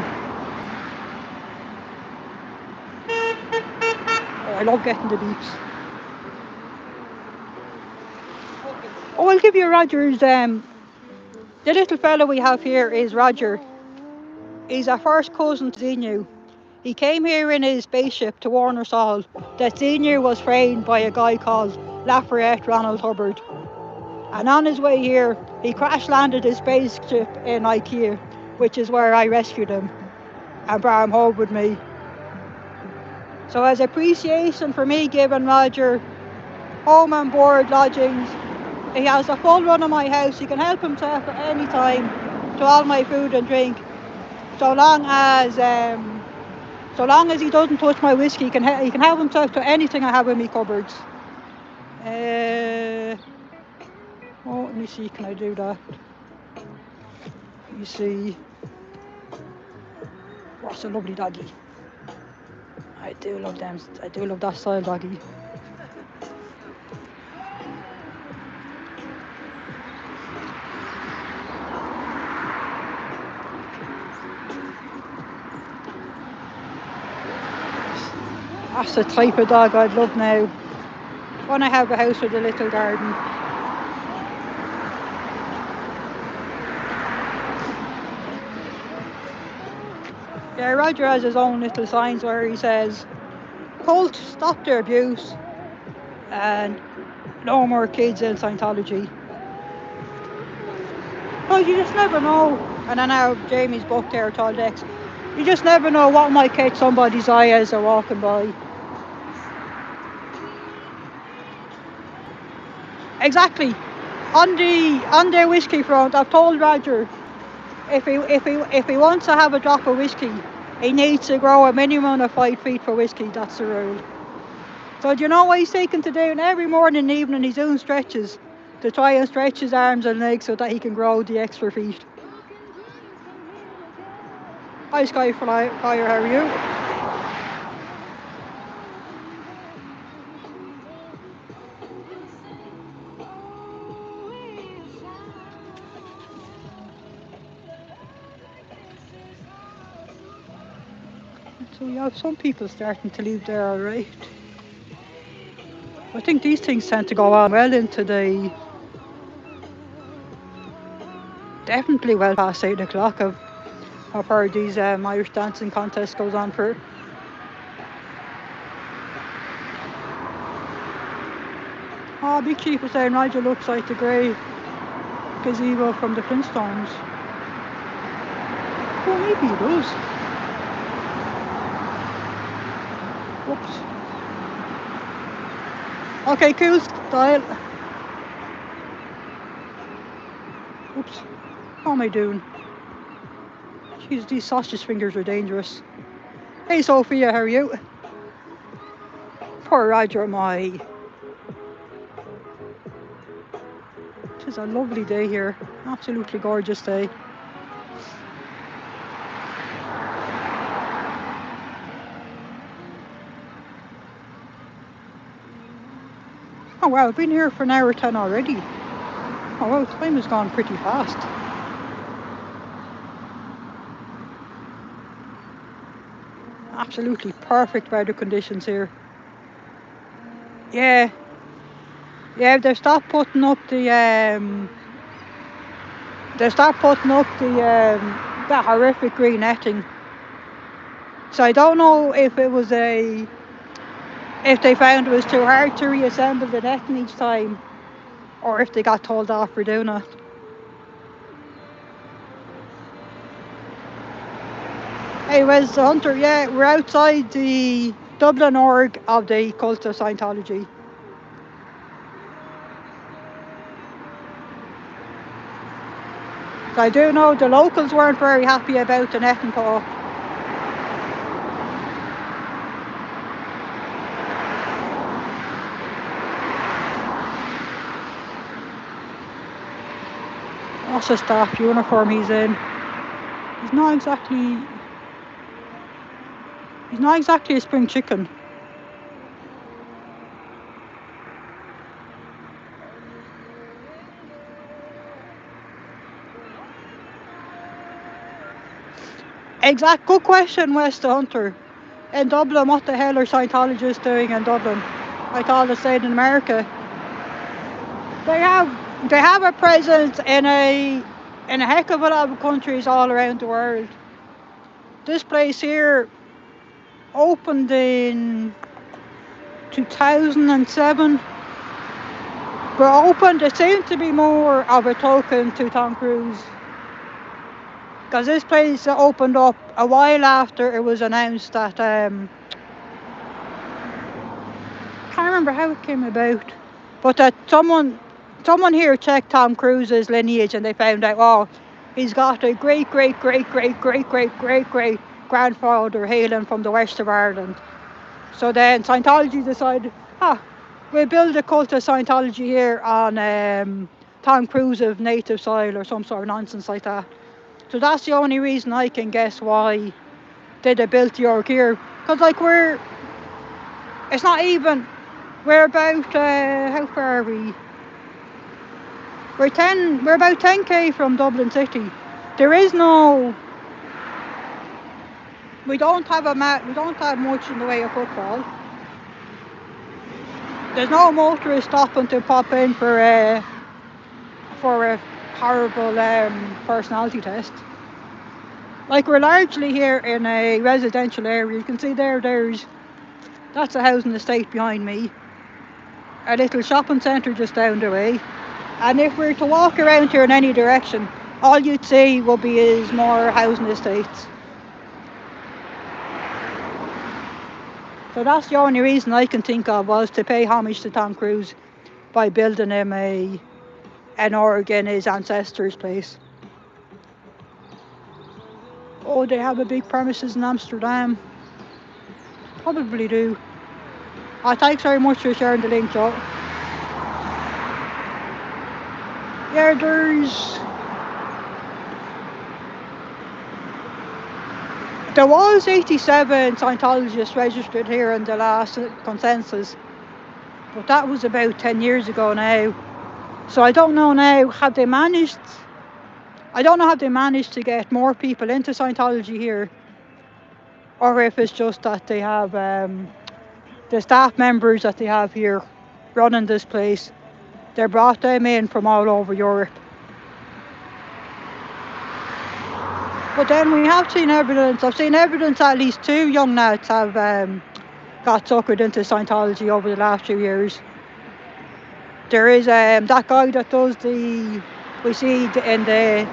Oh, I love getting the beeps. Oh, I'll give you Roger's, the little fella we have here is Roger. He's our first cousin to Xenu. He came here in his spaceship to warn us all that Xenu was framed by a guy called Lafayette Ronald Hubbard. And on his way here, he crash landed his spaceship in IKEA, which is where I rescued him and brought him home with me. So as appreciation for me giving Roger home and board lodgings, he has a full run of my house. He can help himself at any time to all my food and drink, so long as he doesn't touch my whiskey. He can help himself to anything I have in my cupboards. Oh, let me see, can I do that? Let me see. What's a lovely doggy? I do love them. I do love that style doggy. That's the type of dog I'd love now. Wanna have a house with a little garden. Yeah, Roger has his own little signs where he says, "Cult, stop their abuse," and "No more kids in Scientology." But you just never know. And I know Jamie's book there, Tall Decks. You just never know what might catch somebody's eye as they're walking by. Exactly. On the whiskey front, I've told Roger if he wants to have a drop of whiskey, he needs to grow a minimum of 5 feet for whiskey. That's the rule. So do you know what he's taking to do? And every morning and evening he's doing stretches to try and stretch his arms and legs so that he can grow the extra feet. Hi Skyfire, how are you? So you have some people starting to leave there alright. I think these things tend to go on well into the... definitely well past 8 o'clock. I've heard these Irish dancing contests goes on for... Oh, Big Chief was saying Roger looks like the grey gazebo from the Flintstones. Well, maybe he does. Whoops. Okay, cool style. Oops. How am I doing? Jeez, these sausage fingers are dangerous. Hey Sophia, how are you? Poor Roger, my. It is a lovely day here. Absolutely gorgeous day. Oh wow, I've been here for an hour 10 already. Oh wow, time has gone pretty fast. Absolutely perfect weather conditions here. Yeah, they've stopped putting up the that horrific green netting. So I don't know if it was if they found it was too hard to reassemble the netting each time, or if they got told off for doing it. Hey, Wes the Hunter, yeah, we're outside the Dublin org of the cult of Scientology. So I do know the locals weren't very happy about the netting put up. What's the staff uniform he's in? He's not exactly a spring chicken. Good question, Wes the Hunter. In Dublin, what the hell are Scientologists doing in Dublin? I thought they stayed in America. They have a presence in a heck of a lot of countries all around the world. This place here opened in 2007. But opened, it seemed to be more of a token to Tom Cruise. Because this place opened up a while after it was announced that, can't remember how it came about, but that someone here checked Tom Cruise's lineage and they found out, oh, he's got a great grandfather hailing from the west of Ireland. So then Scientology decided, we'll build a cult of Scientology here on Tom Cruise's native soil or some sort of nonsense like that. So that's the only reason I can guess why they built the org here. Because like we're about, how far are we? We're about 10k from Dublin City. We don't have much in the way of football. There's no motorists stopping to pop in for a horrible personality test. Like, we're largely here in a residential area. You can see that's a housing estate behind me. A little shopping centre just down the way. And if we were to walk around here in any direction, all you'd see will be is more housing estates. So that's the only reason I can think of, was to pay homage to Tom Cruise by building him an org in his ancestors' place. Oh, they have a big premises in Amsterdam. Probably do. Thanks very much for sharing the link, Joe. Yeah, there was 87 Scientologists registered here in the last consensus, but that was about 10 years ago now. So I don't know now, have they managed to get more people into Scientology here, or if it's just that they have the staff members that they have here running this place, they brought them in from all over Europe. But then we have seen evidence, I've seen evidence at least 2 young lads have got suckered into Scientology over the last few years. There is that guy that does we see in the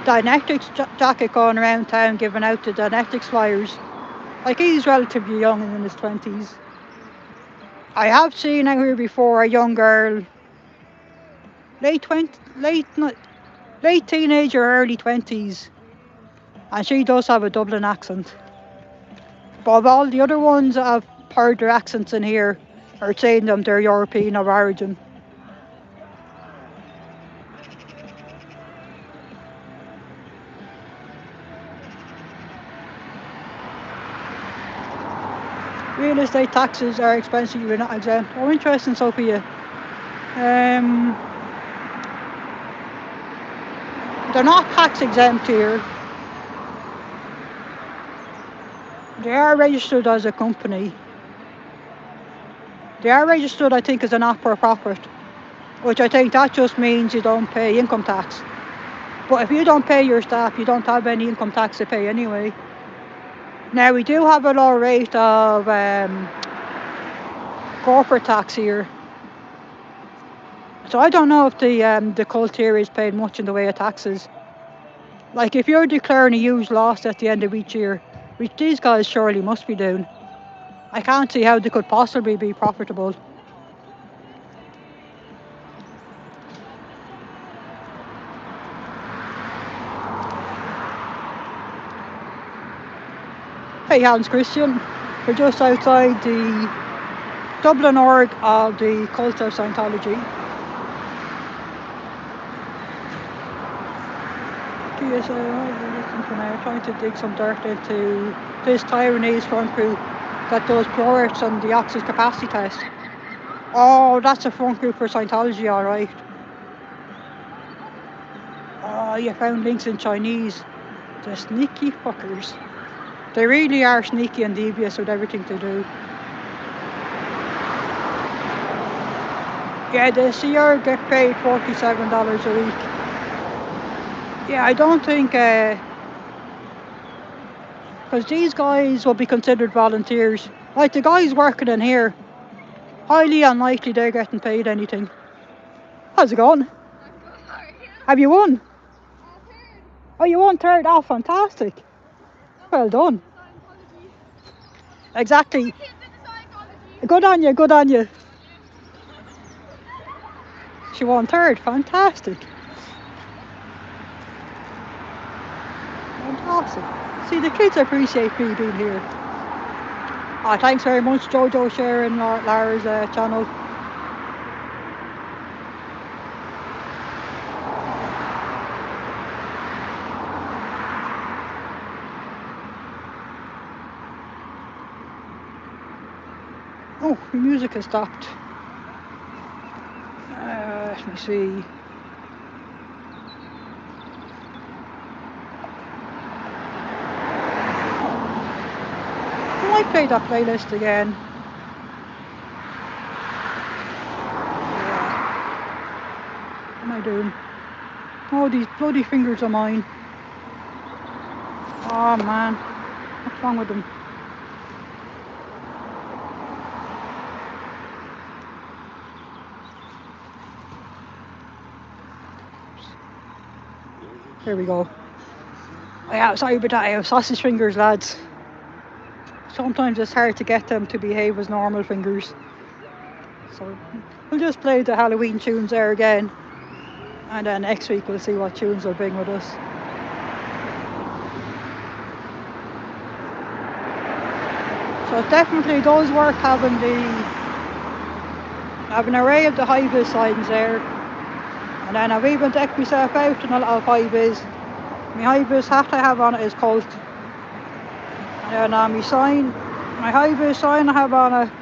Dynetics jacket going around town giving out the Dynetics flyers. Like, he's relatively young, in his 20s. I have seen out here before a young girl, late teenager, early 20s, and she does have a Dublin accent. But of all the other ones that I've heard their accents in here, or saying them, they're European of origin. Real estate taxes are expensive, you're not exempt. Oh, interesting, Sophia. They're not tax exempt here. They are registered as a company. They are registered, I think, as a not-for-profit, which I think that just means you don't pay income tax. But if you don't pay your staff, you don't have any income tax to pay anyway. Now, we do have a low rate of corporate tax here. So I don't know if the cult here is paying much in the way of taxes. Like, if you're declaring a huge loss at the end of each year, which these guys surely must be doing, I can't see how they could possibly be profitable. Hey, Hans Christian, we're just outside the Dublin org of the cult of Scientology. I'm trying to dig some dirt into this Taiwanese front group that does plurits and the oxygen capacity test. Oh, that's a front group for Scientology, alright. Oh, you found links in Chinese. The sneaky fuckers. They really are sneaky and devious with everything they do. Yeah, the seer get paid $47 a week. Yeah, I don't think, because these guys will be considered volunteers. Like, the guys working in here, highly unlikely they're getting paid anything. How's it going? Have you won? Oh, you won third? Oh, fantastic. Well done. Exactly. Good on you, good on you. She won third, fantastic. Fantastic. See, the kids appreciate me being here. Thanks very much, Jojo, sharing Lara's channel. Oh, the music has stopped. Let me see. I might play that playlist again. doing? Oh, these bloody fingers of mine. Oh man, what's wrong with them? Here we go. Oh, yeah, sorry about that. I have sausage fingers, lads. Sometimes it's hard to get them to behave as normal fingers. So we'll just play the Halloween tunes there again. And then next week we'll see what tunes they'll bring with us. So it definitely does work having an array of the high-vis signs there. And then I've even decked myself out in a lot of high-vis. My high-vis hat I have on it is Colt. And then on my high-vis sign I have on it,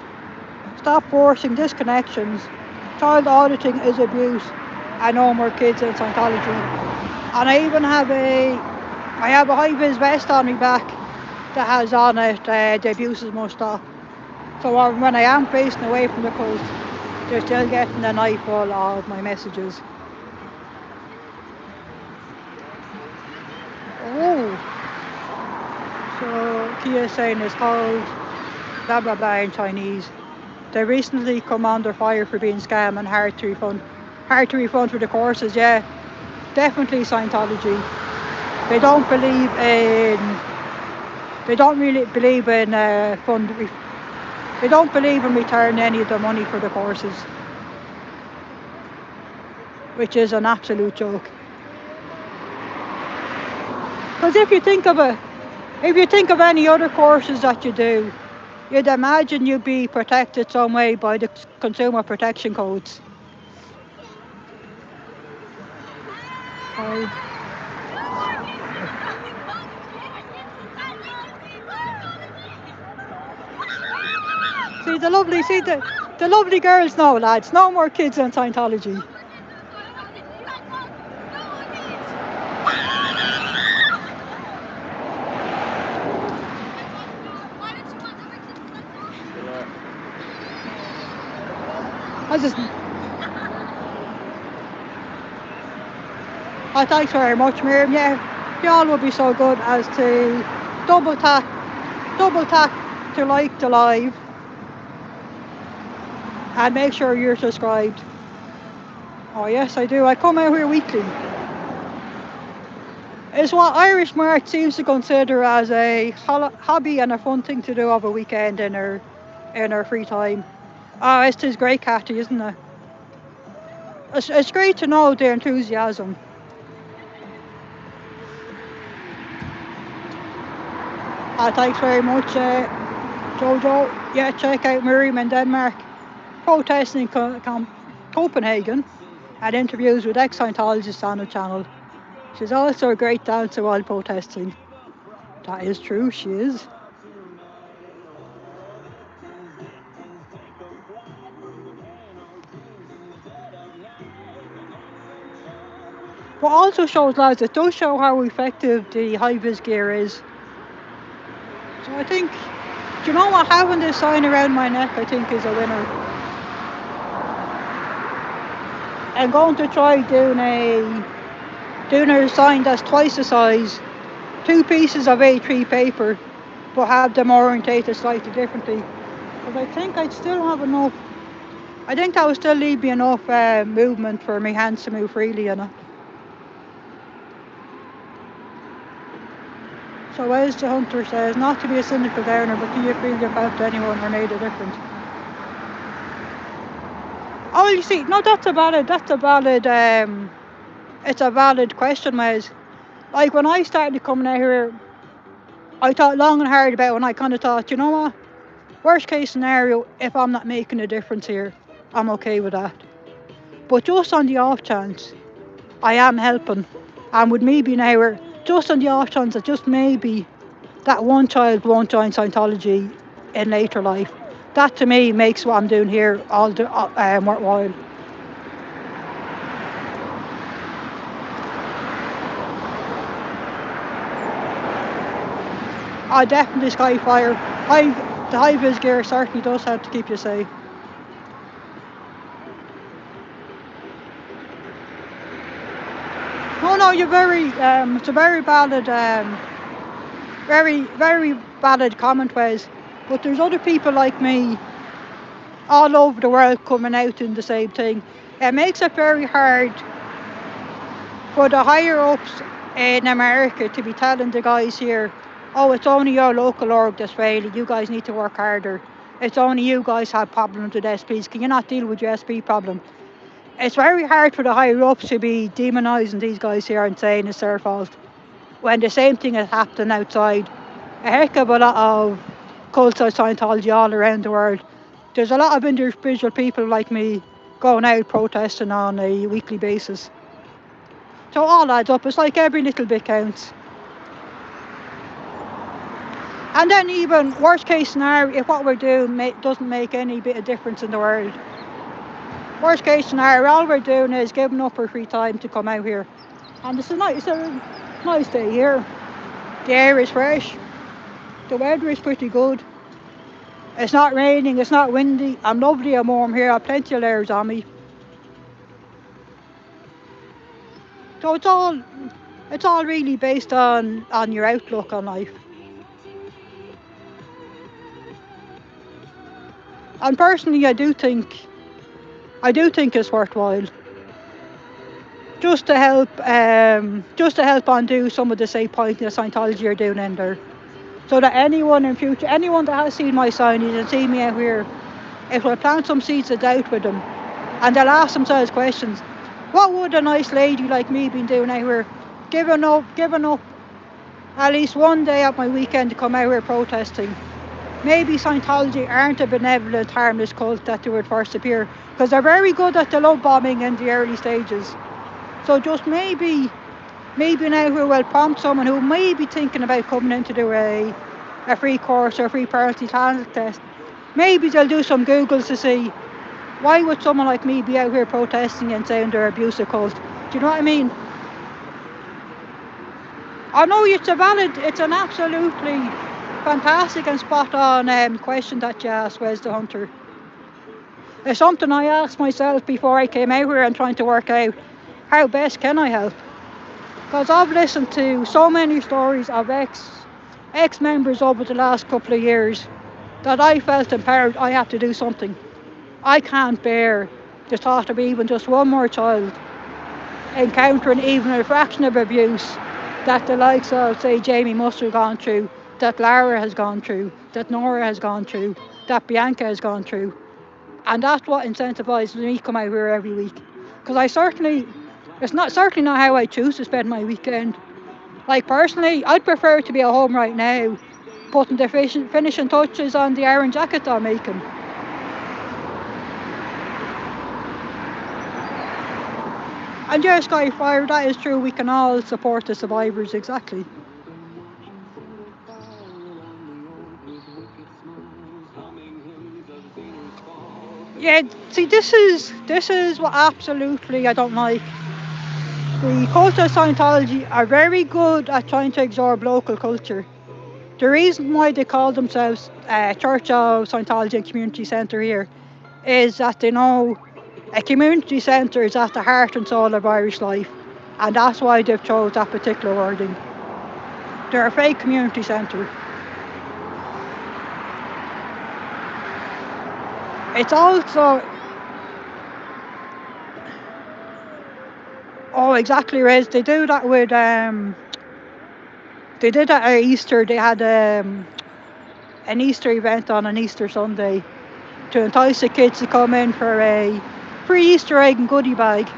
stop forcing disconnections. Child auditing is abuse. And no more kids in Scientology. And I even have a high-vis vest on my back that has on it, the abuses must stop. So when I am facing away from the cult, they're still getting an eyeful of my messages. Oh, so Kia saying it's called blah blah blah in Chinese. They recently come under fire for being scam and hard to refund for the courses. Yeah, definitely Scientology. They don't really believe in they don't believe in returning any of the money for the courses, which is an absolute joke. Because if you think of any other courses that you do, you'd imagine you'd be protected some way by the consumer protection codes. See the lovely girls now, lads. No more kids in Scientology. Thanks very much, Miriam. Yeah, y'all would be so good as to double tap to like the live and make sure you're subscribed. Oh yes, I do. I come out here weekly. It's what Irish Mark seems to consider as a hobby and a fun thing to do of a weekend in her free time. Oh, it's just great, Cathy, isn't it? It's great to know their enthusiasm. Thanks very much, Jojo. Yeah, check out Miriam in Denmark, protesting in Copenhagen, and interviews with ex-Scientologists on the channel. She's also a great dancer while protesting. That is true, she is. But also shows, lads, it does show how effective the high-vis gear is. So I think, do you know what, having this sign around my neck I think is a winner. I'm going to try doing a sign that's twice the size, 2 pieces of A3 paper, but have them orientated slightly differently. But I think I'd still have enough, I think that would still leave me enough movement for my hands to move freely in it. So as the hunter says, not to be a cynical downer, but do you feel you've helped anyone or made a difference? Oh, you see, no, it's a valid question, Wes. Like when I started coming out here, I thought long and hard about it, and I kind of thought, you know what, worst case scenario, if I'm not making a difference here, I'm okay with that. But just on the off chance, I am helping, and with me being out here, just on the off chance that just maybe that one child won't join Scientology in later life, that to me makes what I'm doing here all worthwhile. Definitely Skyfire. The high-vis gear certainly does help to keep you safe. No, you're very, it's a very valid, very valid comment, Wes. But there's other people like me all over the world coming out in the same thing. It makes it very hard for the higher ups in America to be telling the guys here, oh, it's only your local org that's failing, you guys need to work harder. It's only you guys have problems with SPs, can you not deal with your SP problem? It's very hard for the higher ups to be demonising these guys here and saying it's their fault, when the same thing is happening outside a heck of a lot of cults of Scientology all around the world. There's a lot of individual people like me going out protesting on a weekly basis. So it all adds up. It's like every little bit counts. And then even worst case scenario, if what we're doing doesn't make any bit of difference in the world. Worst case scenario, all we're doing is giving up our free time to come out here. And it's a nice day here. The air is fresh. The weather is pretty good. It's not raining, it's not windy. I'm lovely and warm here. I have plenty of layers on me. So it's all really based on your outlook on life. And personally, I do think it's worthwhile. Just to help undo some of the same pointless Scientology you're doing in there. So that anyone in future, anyone that has seen my signage and seen me out here, it will plant some seeds of doubt with them. And they'll ask themselves questions. What would a nice lady like me been doing out here? Giving up at least one day of my weekend to come out here protesting. Maybe Scientology aren't a benevolent, harmless cult that they would first appear, because they're very good at the love bombing in the early stages. So just maybe now who will prompt someone who may be thinking about coming in to do a free course or a free personality test. Maybe they'll do some Googles to see, why would someone like me be out here protesting and saying they're abusive cult? Do you know what I mean? I know it's an absolutely fantastic and spot on question that you asked, Wes the Hunter. It's something I asked myself before I came out here and trying to work out how best can I help. Because I've listened to so many stories of ex-members over the last couple of years that I felt empowered I had to do something. I can't bear the thought of even just one more child encountering even a fraction of abuse that the likes of, say, Jamie must have gone through, that Lara has gone through, that Nora has gone through, that Bianca has gone through. And that's what incentivises me to come out here every week. Because it's certainly not how I choose to spend my weekend. Like personally, I'd prefer to be at home right now, putting the finishing touches on the iron jacket I'm making. And yes, Skyfire, that is true. We can all support the survivors, exactly. Yeah, see, this is what absolutely I don't like. The cult of Scientology are very good at trying to absorb local culture. The reason why they call themselves Church of Scientology and Community Centre here is that they know a community centre is at the heart and soul of Irish life, and that's why they've chose that particular wording. They're a fake community centre. It's also... Oh, exactly, Rez. They do that with... They did that at Easter. They had an Easter event on an Easter Sunday to entice the kids to come in for a free Easter egg and goodie bag.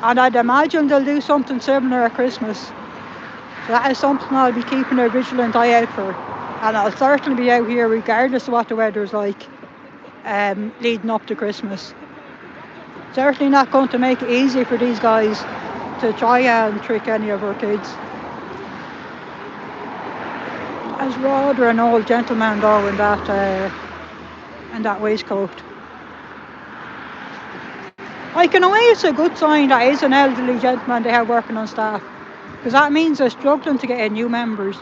And I'd imagine they'll do something similar at Christmas. So that is something I'll be keeping a vigilant eye out for. And I'll certainly be out here regardless of what the weather is like leading up to Christmas. Certainly not going to make it easy for these guys to try and trick any of our kids. As rather an old gentleman though in that waistcoat. Like in a way it's a good sign that is an elderly gentleman they have working on staff, because that means they're struggling to get in new members.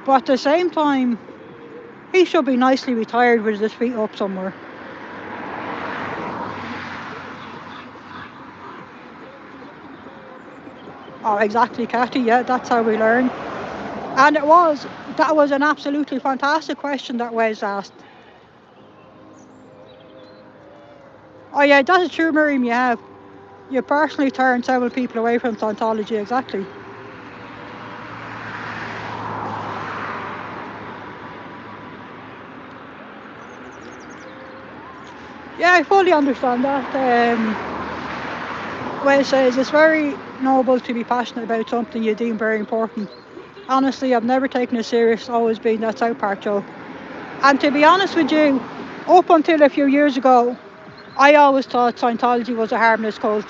But at the same time, he should be nicely retired with his feet up somewhere. Oh, exactly, Cathy. Yeah, that's how we learn. And that was an absolutely fantastic question that Wes asked. Oh yeah, that's true, Miriam. You have. You personally turned several people away from Scientology, exactly. Yeah, I fully understand that. Wes says it's very noble to be passionate about something you deem very important. Honestly, I've never taken it serious, always been that South Park joke. And to be honest with you, up until a few years ago, I always thought Scientology was a harmless cult.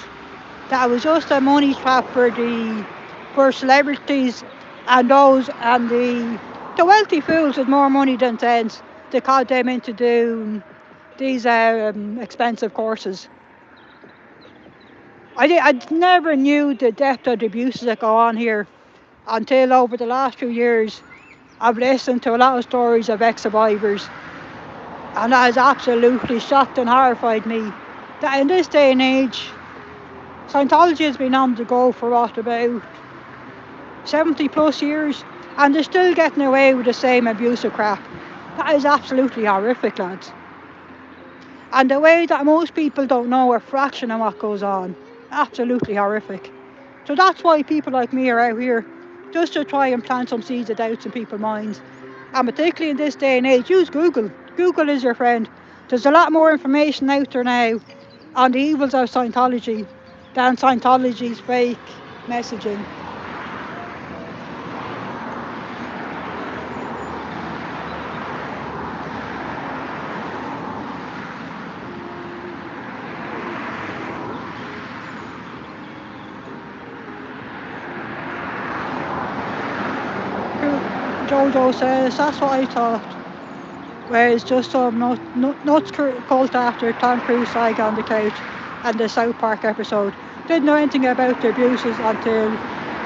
That was just a money trap for celebrities and the wealthy fools with more money than sense to call them into doing these expensive courses. I never knew the depth of the abuses that go on here until over the last few years I've listened to a lot of stories of ex-survivors, and that has absolutely shocked and horrified me that in this day and age Scientology has been on the go for what, about 70 plus years, and they're still getting away with the same abusive crap. That is absolutely horrific, lads. And the way that most people don't know a fraction of what goes on, absolutely horrific. So that's why people like me are out here, just to try and plant some seeds of doubts in people's minds. And particularly in this day and age, use Google. Google is your friend. There's a lot more information out there now on the evils of Scientology than Scientology's fake messaging. Jojo says, that's what I thought. Where it's just some nuts cult after Tom Cruise sag on the couch and the South Park episode. Didn't know anything about the abuses until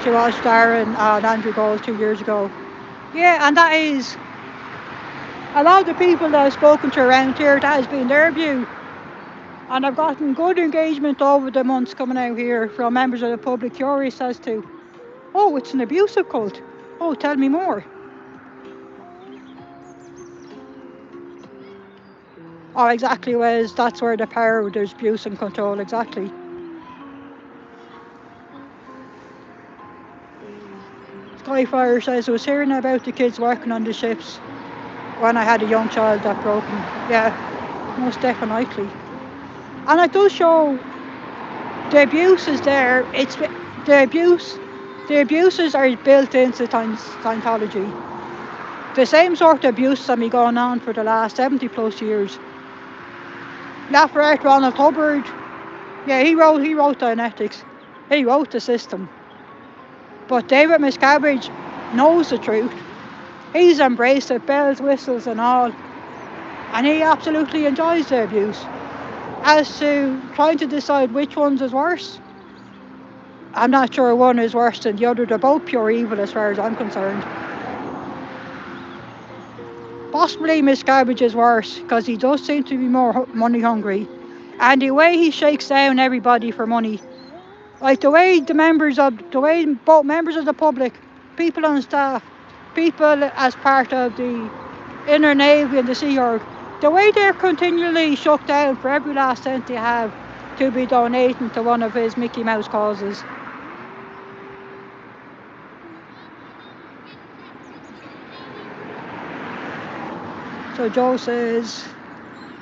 she watched Darren and Andrew Gold 2 years ago. Yeah, and that is a lot of the people that I've spoken to around here, that has been their view. And I've gotten good engagement over the months coming out here from members of the public curious as to, oh, it's an abusive cult. Oh, tell me more. Oh, exactly, Wes. That's where the power, there's abuse and control, exactly. Skyfire says, I was hearing about the kids working on the ships when I had a young child that broke me. Yeah, most definitely. And it does show the abuse is there. It's the abuses are built into Scientology. The same sort of abuse that been going on for the last 70 plus years. Lafayette Ronald Hubbard, yeah, he wrote Dianetics. He wrote the system. But David Miscavige knows the truth. He's embraced it, bells, whistles and all. And he absolutely enjoys the abuse. As to trying to decide which ones is worse, I'm not sure one is worse than the other. They're both pure evil as far as I'm concerned. Possibly Miscavige is worse because he does seem to be more money hungry. And the way he shakes down everybody for money, like the way both members of the public, people on staff, people as part of the Inner Navy and the Sea Org, the way they're continually shook down for every last cent they have to be donating to one of his Mickey Mouse causes. So Joe says,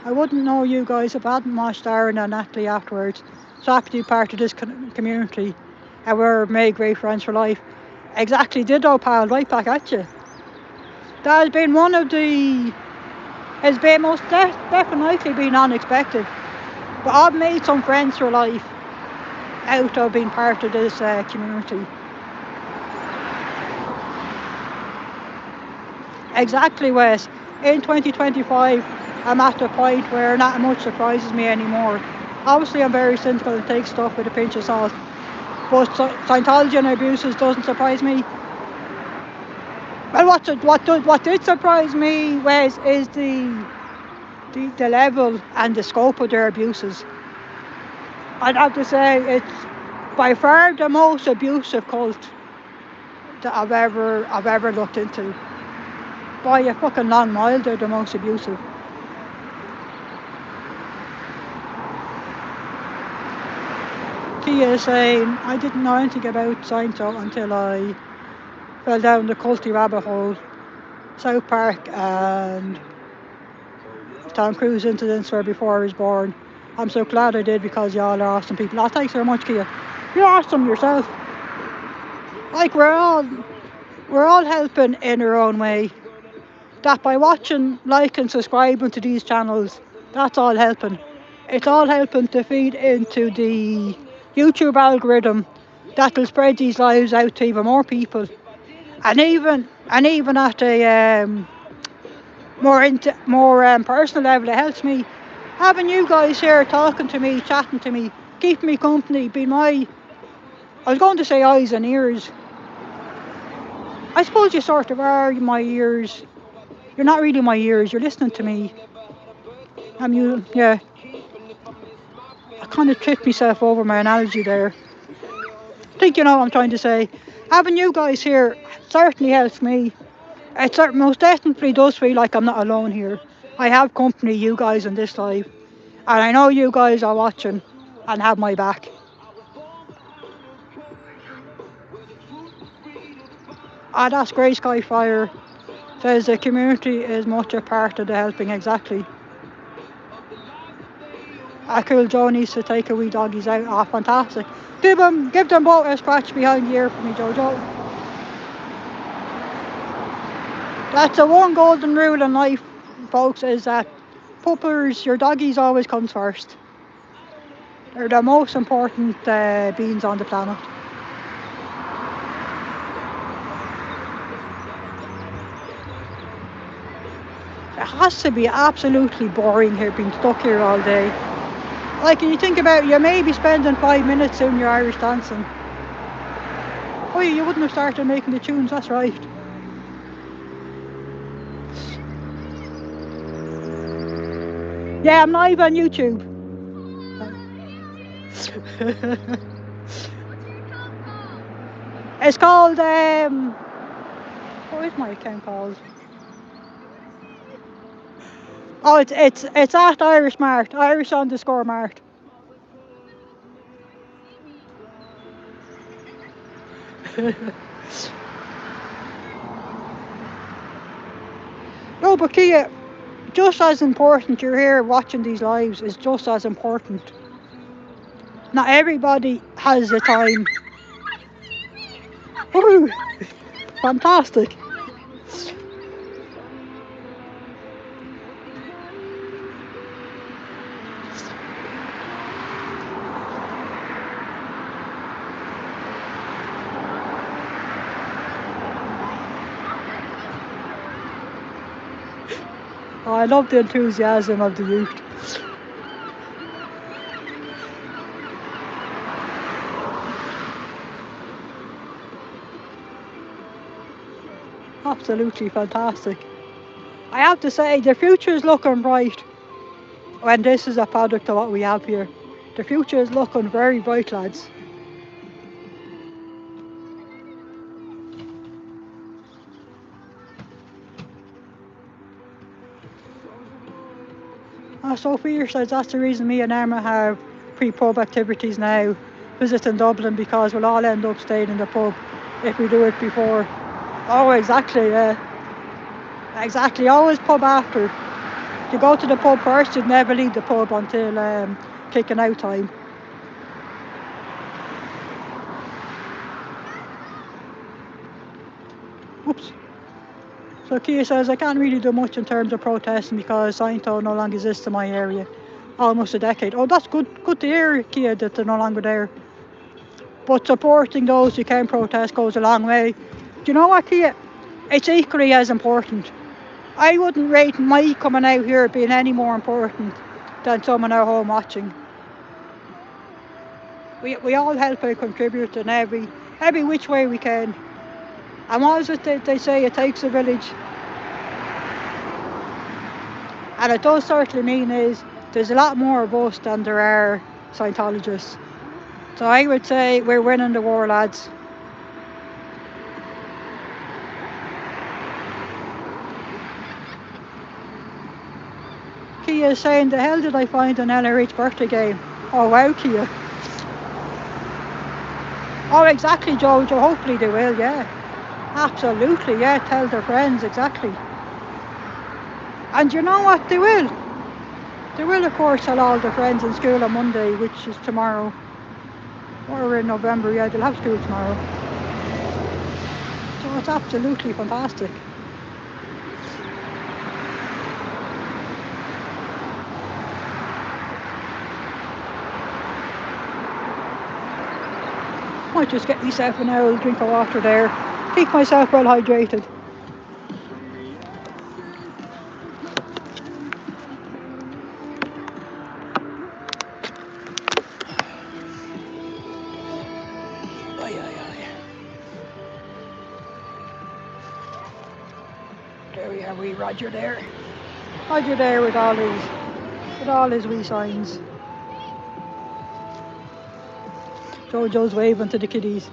I wouldn't know you guys if I hadn't watched Aaron and Natalie afterwards. So happy to be part of this community, and we're made great friends for life. Exactly, ditto, pal, right back at you. That has been one of the, has been most definitely been unexpected. But I've made some friends for life out of being part of this community. Exactly, Wes. In 2025, I'm at the point where not much surprises me anymore. Obviously, I'm very cynical and take stuff with a pinch of salt. But Scientology and abuses doesn't surprise me. Well, what did surprise me, Wes, is the level and the scope of their abuses. I'd have to say by far the most abusive cult that I've ever looked into. By a fucking long mile, they're the most abusive. Kia is saying, I didn't know anything about Scientology until I fell down the culty rabbit hole. South Park and Tom Cruise incidents were before I was born. I'm so glad I did because y'all are awesome people. Oh, thanks very much, Kia. You're awesome yourself. Like we're all helping in our own way. That by watching, liking, subscribing to these channels, that's all helping. It's all helping to feed into the YouTube algorithm that will spread these lives out to even more people. And even at a more personal level, it helps me having you guys here talking to me, chatting to me, keeping me company, being my, I was going to say eyes and ears. I suppose you sort of are my ears. You're not really my ears, you're listening to me. Yeah. I kind of tripped myself over my analogy there. I think you know what I'm trying to say. Having you guys here certainly helps me. It most definitely does feel like I'm not alone here. I have company, you guys, in this life. And I know you guys are watching and have my back. Ah, that's Grey Sky Fire. Says the community is much a part of the helping, exactly. Cool Joe needs to take a wee doggies out. Ah, fantastic. Give them both a scratch behind the ear for me, Jojo. That's the one golden rule in life, folks, is that puppers, your doggies always comes first. They're the most important beings on the planet. It has to be absolutely boring here, being stuck here all day. Like, when you think about it, you may be spending 5 minutes doing your Irish dancing. Oh, you wouldn't have started making the tunes, that's right. Yeah, I'm live on YouTube. It's called, what is my account called? Oh, it's at Irish Mart, Irish_Mart. No, but Kia, just as important, you're here watching these lives is just as important. Not everybody has the time. Woohoo! Fantastic. Oh, I love the enthusiasm of the youth. Absolutely fantastic. I have to say, the future is looking bright when this is a product of what we have here. The future is looking very bright, lads. Sophia says that's the reason me and Emma have pre-pub activities now, visiting Dublin, because we'll all end up staying in the pub if we do it before. Oh, exactly, yeah. Exactly, always pub after. You go to the pub first, you'd never leave the pub until kicking out time. Oops. So Kia says, I can't really do much in terms of protesting because Scientology no longer exists in my area. Almost a decade. Oh, that's good to hear, Kia, that they're no longer there. But supporting those who can protest goes a long way. Do you know what, Kia? It's equally as important. I wouldn't rate my coming out here being any more important than someone at home watching. We all help and contribute in every which way we can. And what is it they say, it takes a village? And it does certainly mean is there's a lot more of us than there are Scientologists. So I would say we're winning the war, lads. Kia is saying, the hell did I find an LRH birthday game? Oh wow, Kia. Oh, exactly, Jojo. Hopefully they will, yeah. Absolutely, yeah. Tell their friends, exactly. And you know what? They will. They will, of course, tell all their friends in school on Monday, which is tomorrow. Or in November, yeah, they'll have school tomorrow. So it's absolutely fantastic. Might just get myself an old drink of water there. Keep myself well hydrated. Aye, aye, aye. There we are, wee Roger there. Roger there with all his wee signs. Jojo's waving to the kiddies.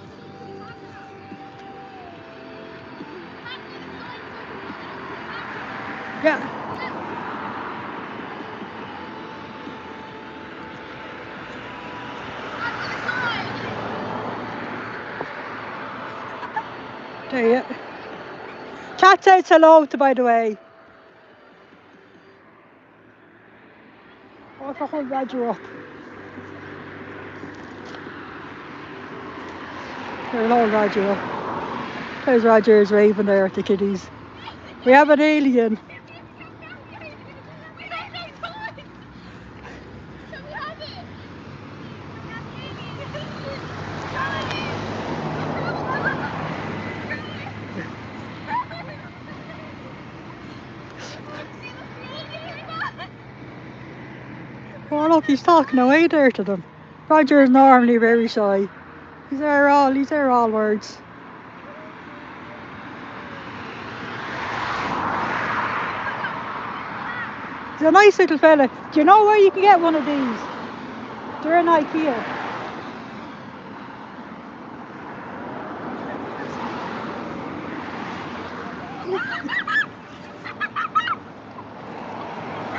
Yeah. There you go. Chat says hello to, by the way. Oh, if I hold Roger up. There's hold Roger up. There's Roger's waving there at the kiddies. We have an alien. Oh look, he's talking away there to them. Roger is normally very shy. He's there all words. He's a nice little fella. Do you know where you can get one of these? They're in IKEA.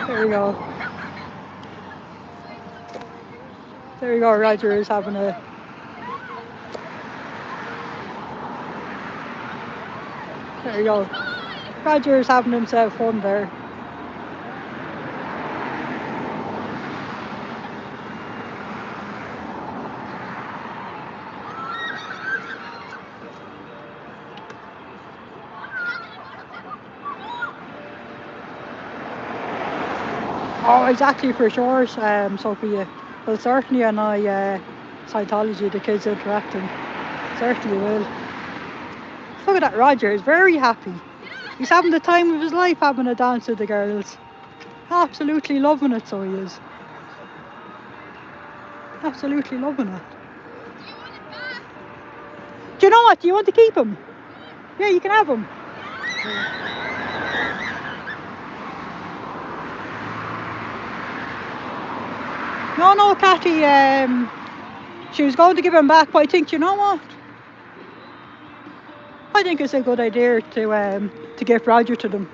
There we go. There we go, Roger is having a... There you go. Roger is having himself fun there. Oh, exactly, for sure, Sophia. Well, certainly on Scientology, the kids interacting. Certainly will. Look at that, Roger is very happy. He's having the time of his life having a dance with the girls. Absolutely loving it, so he is. Absolutely loving it. Do you know what? Do you want to keep him? Yeah, you can have him. No, Cathy, she was going to give him back, but I think, you know what? I think it's a good idea to give Roger to them.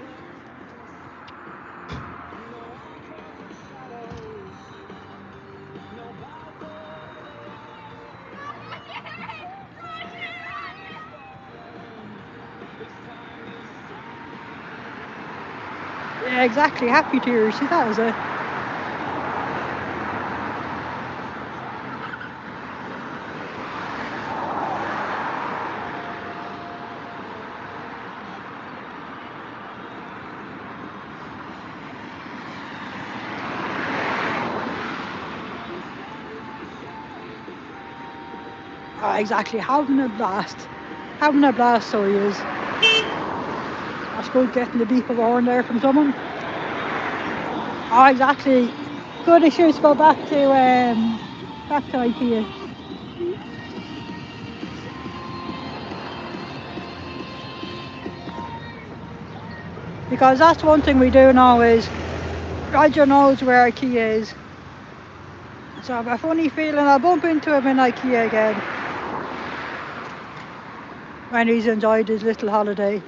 Yeah, exactly. Happy tears. See, that was it. Oh, exactly. Having a blast. Having a blast, so he is. That's good, getting the beep of a horn there from someone. Oh, exactly. Good issues to go back to IKEA. Because that's one thing we do know is Roger knows where IKEA is. So I have a funny feeling I'll bump into him in IKEA again when he's enjoyed his little holiday.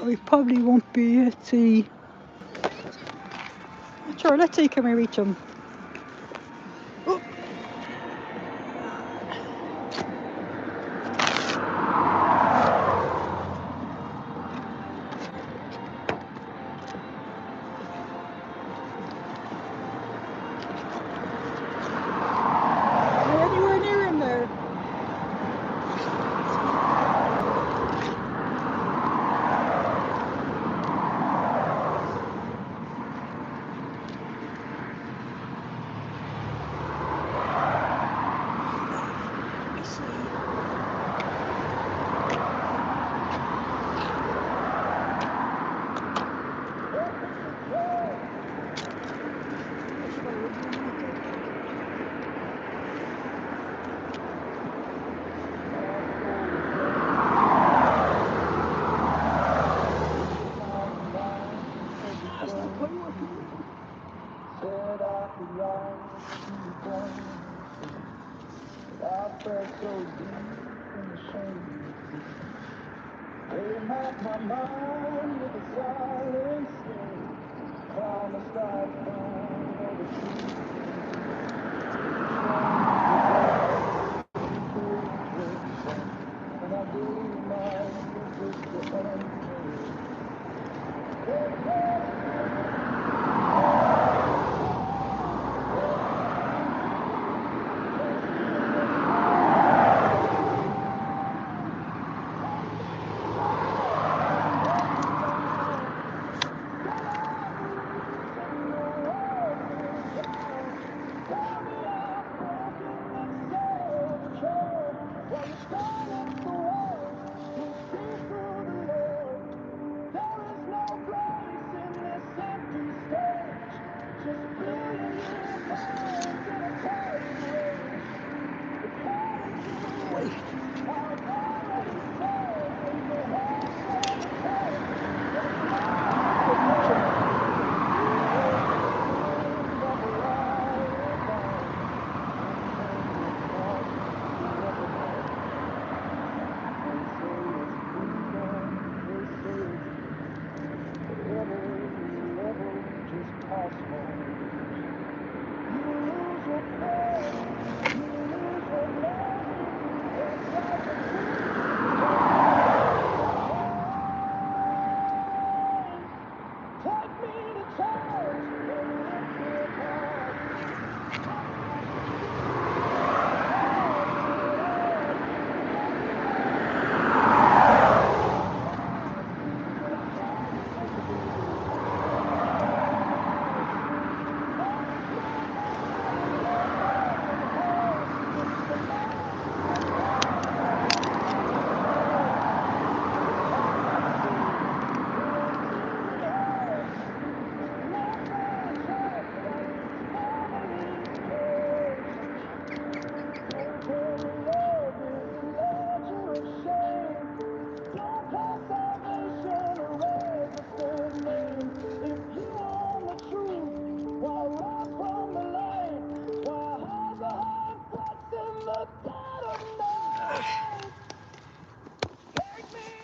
We probably won't be at the... Sure, let's see, can we reach him? Oh. Are you anywhere near him there?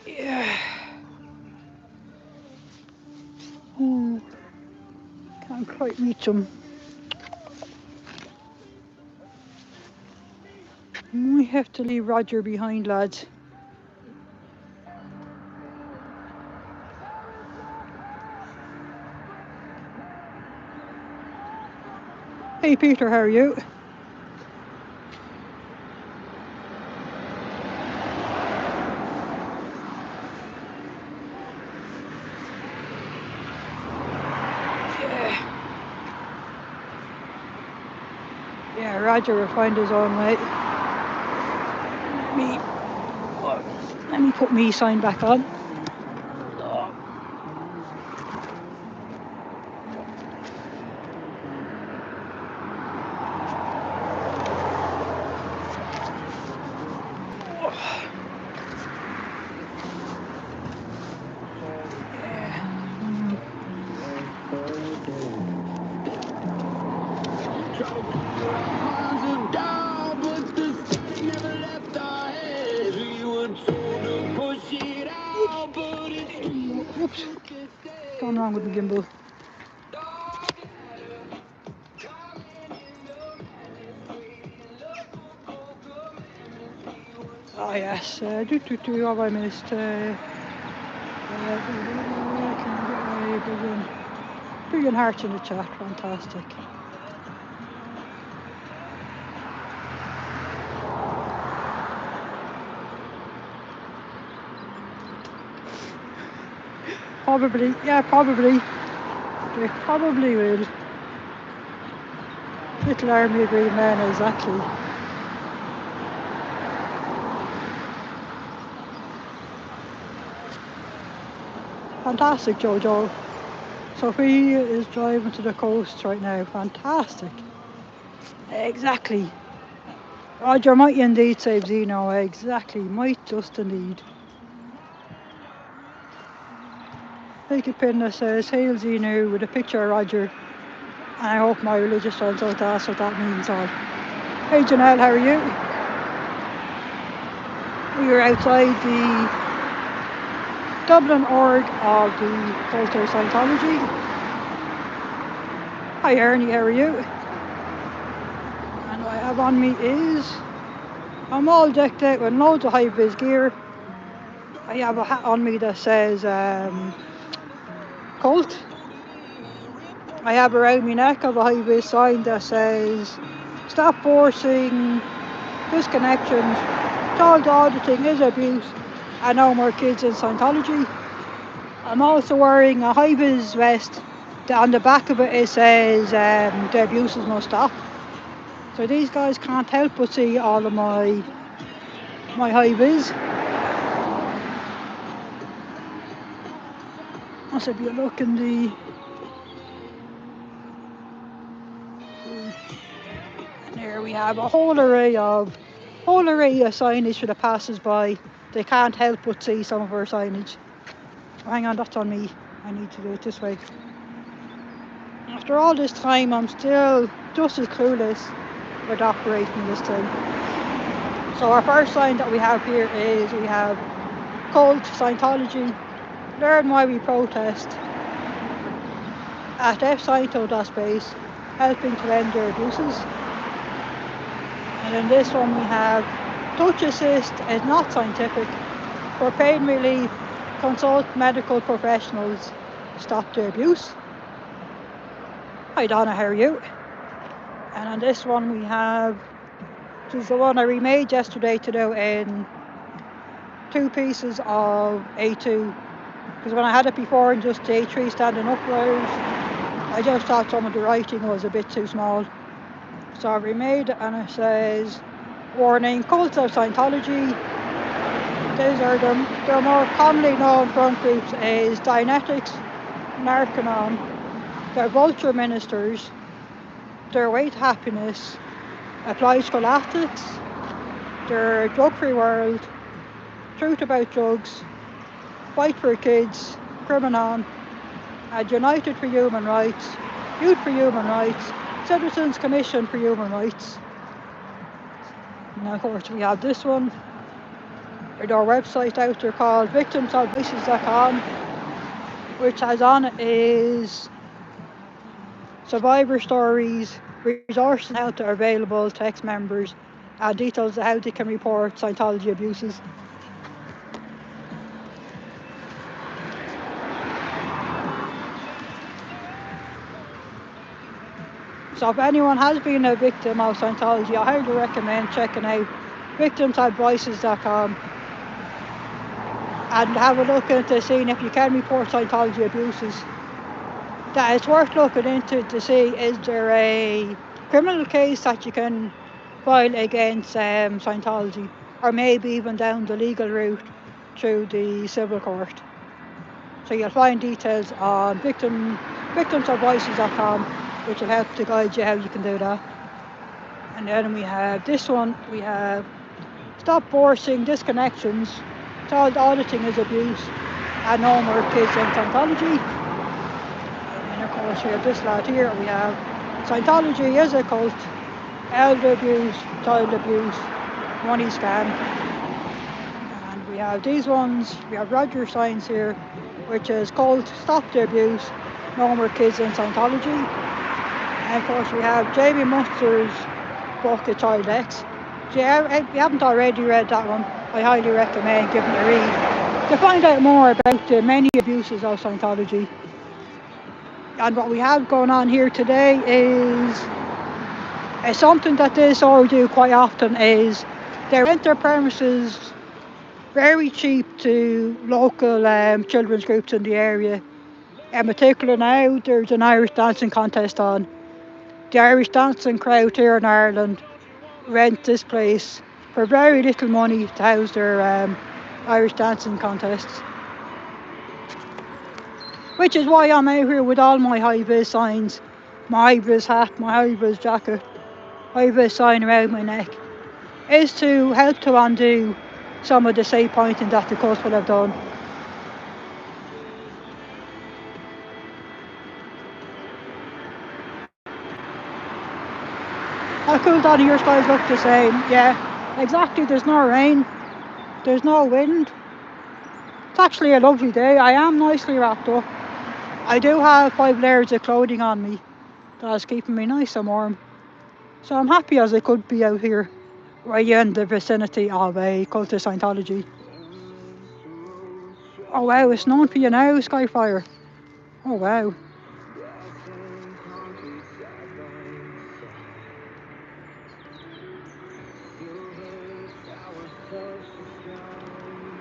Yeah. Can't quite reach him. We have to leave Roger behind, lads. Hey Peter, how are you? Yeah, Roger will find his own way. Let me put me sign back on. Oops, going wrong with the gimbal. Oh yes, what have I missed? Billion hearts in the chat, fantastic. Probably, yeah, probably. They probably will. Little army of green men, exactly. Fantastic, Jojo. Sophie is driving to the coast right now. Fantastic. Exactly. Roger might indeed save Zeno. Exactly. Might just indeed. Take a pin that says, Hail Zeno, with a picture of Roger. And I hope my religious friends don't ask what that means all. Hey Janelle, how are you? We are outside the Dublin org of the cult of Scientology. Hi Ernie, how are you? And what I have on me is, I'm all decked out with loads of high-vis gear. I have a hat on me that says cult. I have around my neck of a high-vis sign that says stop forcing disconnections, child auditing is abuse, and no more kids in Scientology. I'm also wearing a high-vis vest that on the back of it says the abuses must stop. So these guys can't help but see all of my high-vis. Also, if you look in the and there we have a whole array of signage for the passers-by. They can't help but see some of our signage. Hang on, that's on me. I need to do it this way. After all this time, I'm still just as clueless with operating this thing. So our first sign that we have here is we have cult Scientology. Learn why we protest at fsciento.space, helping to end their abuses. And in this one we have touch assist is not scientific. For pain relief, consult medical professionals, stop the abuse. Hi Donna, how are you? And on this one we have, this is the one I remade yesterday to do in 2 pieces of A2. Because when I had it before in just A3 standing upright, I just thought some of the writing was a bit too small. So I remade it and it says, warning, cults of Scientology. These are the more commonly known front groups is Dianetics, Narconon, they're vulture ministers, their way to happiness, applied scholastics, their drug-free world, truth about drugs, fight for kids, Criminon, United for Human Rights, Youth for Human Rights, Citizens Commission for Human Rights. And of course we have this one. There's our website out there called victimsofvoices.com, which has on it is survivor stories, resources and help that are available to ex-members, and details of how they can report Scientology abuses. So if anyone has been a victim of Scientology, I highly recommend checking out victimsofvoices.com and have a look into seeing if you can report Scientology abuses. That it's worth looking into to see, is there a criminal case that you can file against Scientology, or maybe even down the legal route through the civil court. So you'll find details on victimsofvoices.com, which will help to guide you how you can do that. And then we have this one, we have stop forcing disconnections, child auditing is abuse, and no more kids in Scientology. And of course we have this lad here, we have Scientology is a cult, elder abuse, child abuse, money scam. And we have these ones, we have Roger signs here, which is called Stop the Abuse, No More Kids in Scientology. And of course we have Jamie Munster's book, A Child X. If you haven't already read that one, I highly recommend giving it a read to find out more about the many abuses of Scientology. And what we have going on here today is something that they sort of do quite often is they rent their premises very cheap to local children's groups in the area. In particular now, there's an Irish dancing contest on. The Irish dancing crowd here in Ireland rent this place for very little money to house their Irish dancing contests. Which is why I'm out here with all my high-vis signs, my high-vis hat, my high-vis jacket, high-vis sign around my neck, is to help to undo some of the safe pointing that the course will have done. How cool down here skies look the same, yeah, exactly, there's no rain, there's no wind. It's actually a lovely day. I am nicely wrapped up. I do have 5 layers of clothing on me that's keeping me nice and warm. So I'm happy as I could be out here right in the vicinity of a cult of Scientology. Oh wow, it's snowing for you now, Skyfire. Oh wow.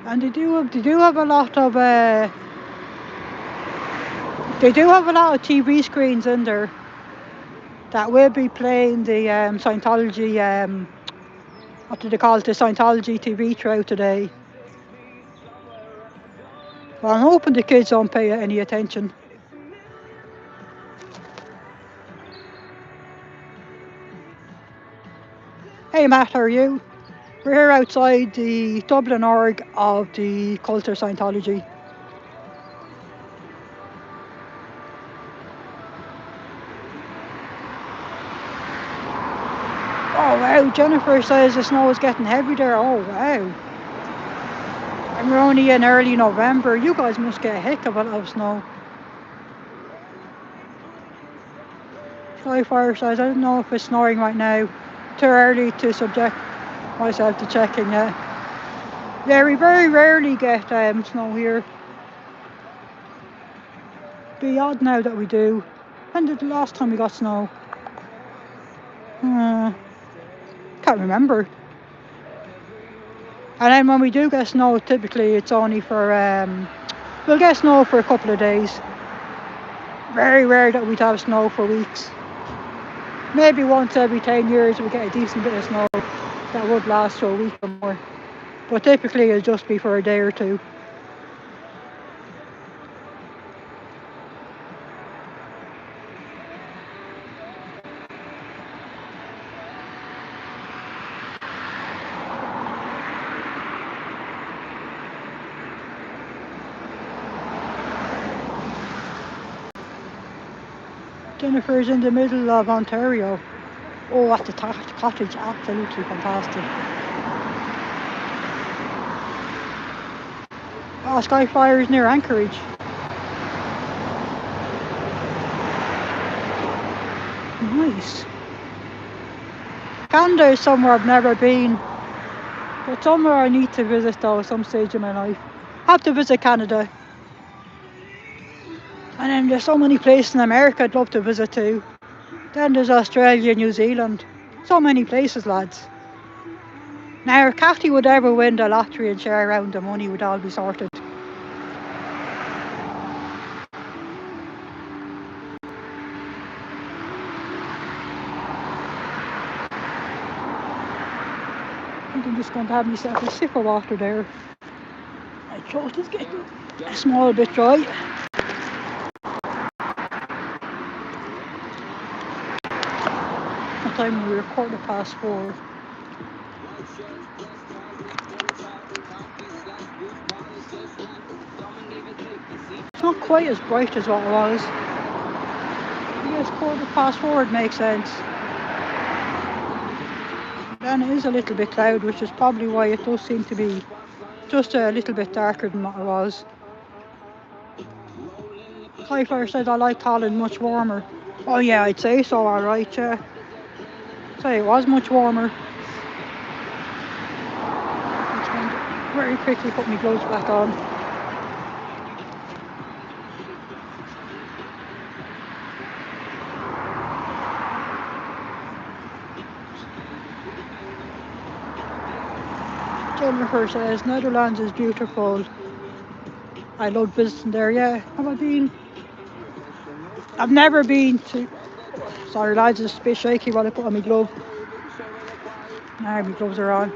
And they do have a lot of TV screens in there that will be playing the Scientology what do they call it, the Scientology TV throughout today. Well, I'm hoping the kids don't pay any attention. Hey Matt, how are you? We're here outside the Dublin org of the cult of Scientology. Oh wow, Jennifer says the snow is getting heavy there. Oh wow. And we're only in early November. You guys must get a heck of a lot of snow. Skyfire says, I don't know if it's snowing right now. Too early to subject myself to checking yet. Yeah, we very rarely get snow here. Be odd now that we do. When did the last time we got snow? Can't remember. And then when we do get snow, typically it's only for, we'll get snow for a couple of days. Very rare that we'd have snow for weeks. Maybe once every 10 years we get a decent bit of snow that would last for a week or more. But typically it'll just be for a day or two. Jennifer's in the middle of Ontario. Oh, at the cottage, absolutely fantastic. Oh, Skyfire is near Anchorage. Nice. Canada is somewhere I've never been, but somewhere I need to visit though at some stage in my life. Have to visit Canada. And then there's so many places in America I'd love to visit too. Then there's Australia, New Zealand. So many places, lads. Now, if Cathy would ever win the lottery and share around the money, would all be sorted. I think I'm just going to have myself a sip of water there. My throat is getting a small bit dry. What time we were 4:15. It's not quite as bright as what it was. Yes, 4:15 makes sense. Then it is a little bit cloud, which is probably why it does seem to be just a little bit darker than what it was. Cauliflower said I liked Holland much warmer. Oh yeah, I'd say so, alright, yeah. Say it was much warmer. I'm trying to very quickly put my gloves back on. Jennifer says Netherlands is beautiful. I loved visiting there, yeah. Have I been? I've never been to. Sorry lads, it's a bit shaky while I put on my glove. Now my gloves are on.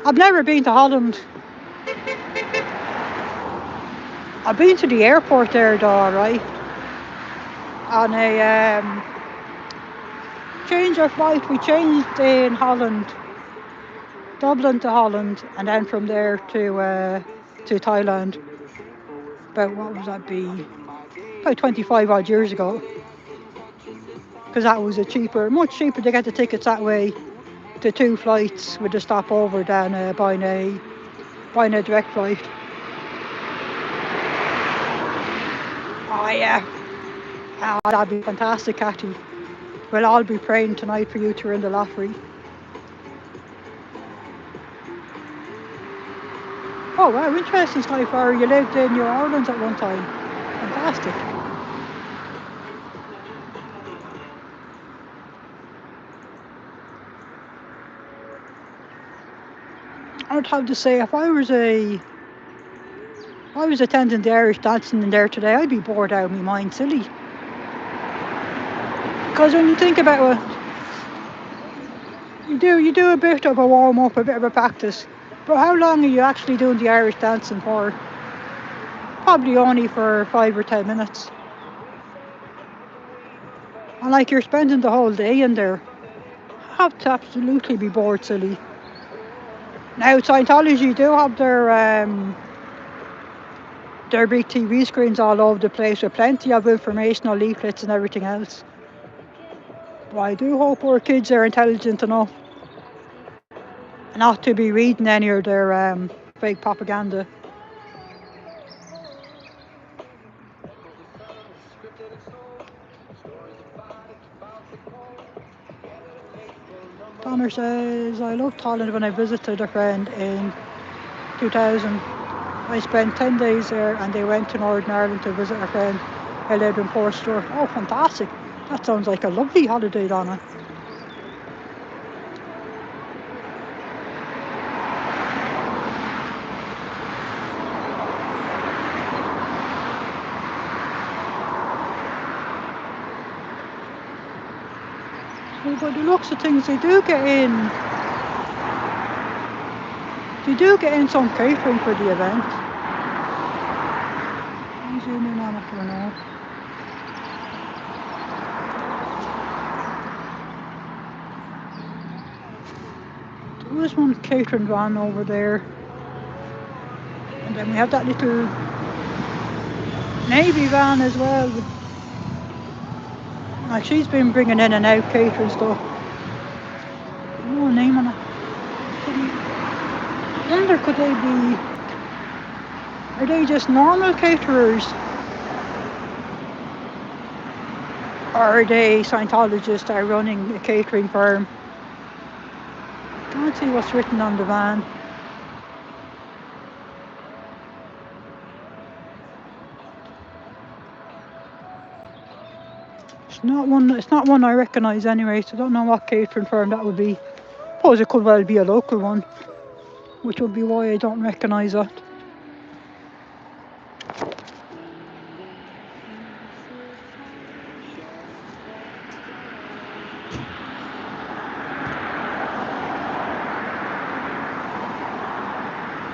I've never been to Holland. I've been to the airport there though, alright. On a change of flight, we changed in Holland, Dublin to Holland, and then from there to Thailand. About what was that be? About 25 odd years ago. Because that was much cheaper to get the tickets that way. The 2 flights with a stopover than buying a direct flight. Oh yeah, that'd be fantastic, Cathy. Well, I'll be praying tonight for you to win the lottery. Oh wow, interesting, Skyfire. You lived in New Orleans at one time. Fantastic. I'd have to say, if I was attending the Irish dancing in there today, I'd be bored out of my mind, silly. Because when you think about it, you do a bit of a warm up, a bit of a practice. But how long are you actually doing the Irish dancing for? Probably only for 5 or 10 minutes. And like you're spending the whole day in there. You have to absolutely be bored, silly. Now Scientology do have their big TV screens all over the place with plenty of informational leaflets and everything else. But I do hope our kids are intelligent enough not to be reading any of their fake propaganda. Connor says, I loved Holland when I visited a friend in 2000. I spent 10 days there and they went to Northern Ireland to visit a friend who lived in Portstewart. Oh, fantastic. That sounds like a lovely holiday, Donna. So by the looks of things, they do get in some catering for the event. I'll zoom in on it for now. There is one catering van over there. And then we have that little Navy van as well. Like she's been bringing in and out catering stuff. No name on it. I wonder, could they be... Are they just normal caterers? Or are they Scientologists that are running a catering firm? Can't see what's written on the van. It's not one I recognise anyway, so I don't know what catering firm that would be. I suppose it could well be a local one, which would be why I don't recognise it.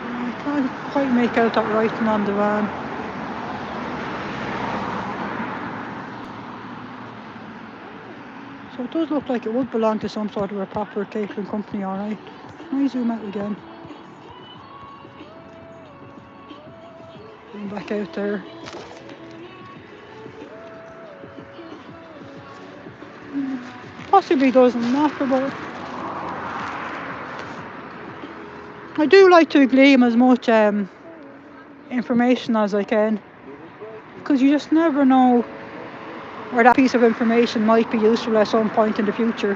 I can't quite make out that writing on the van. So it does look like it would belong to some sort of a proper catering company, alright. Let me zoom out again. Zoom back out there. Possibly doesn't matter, but I do like to glean as much information as I can, because you just never know where that piece of information might be useful at some point in the future.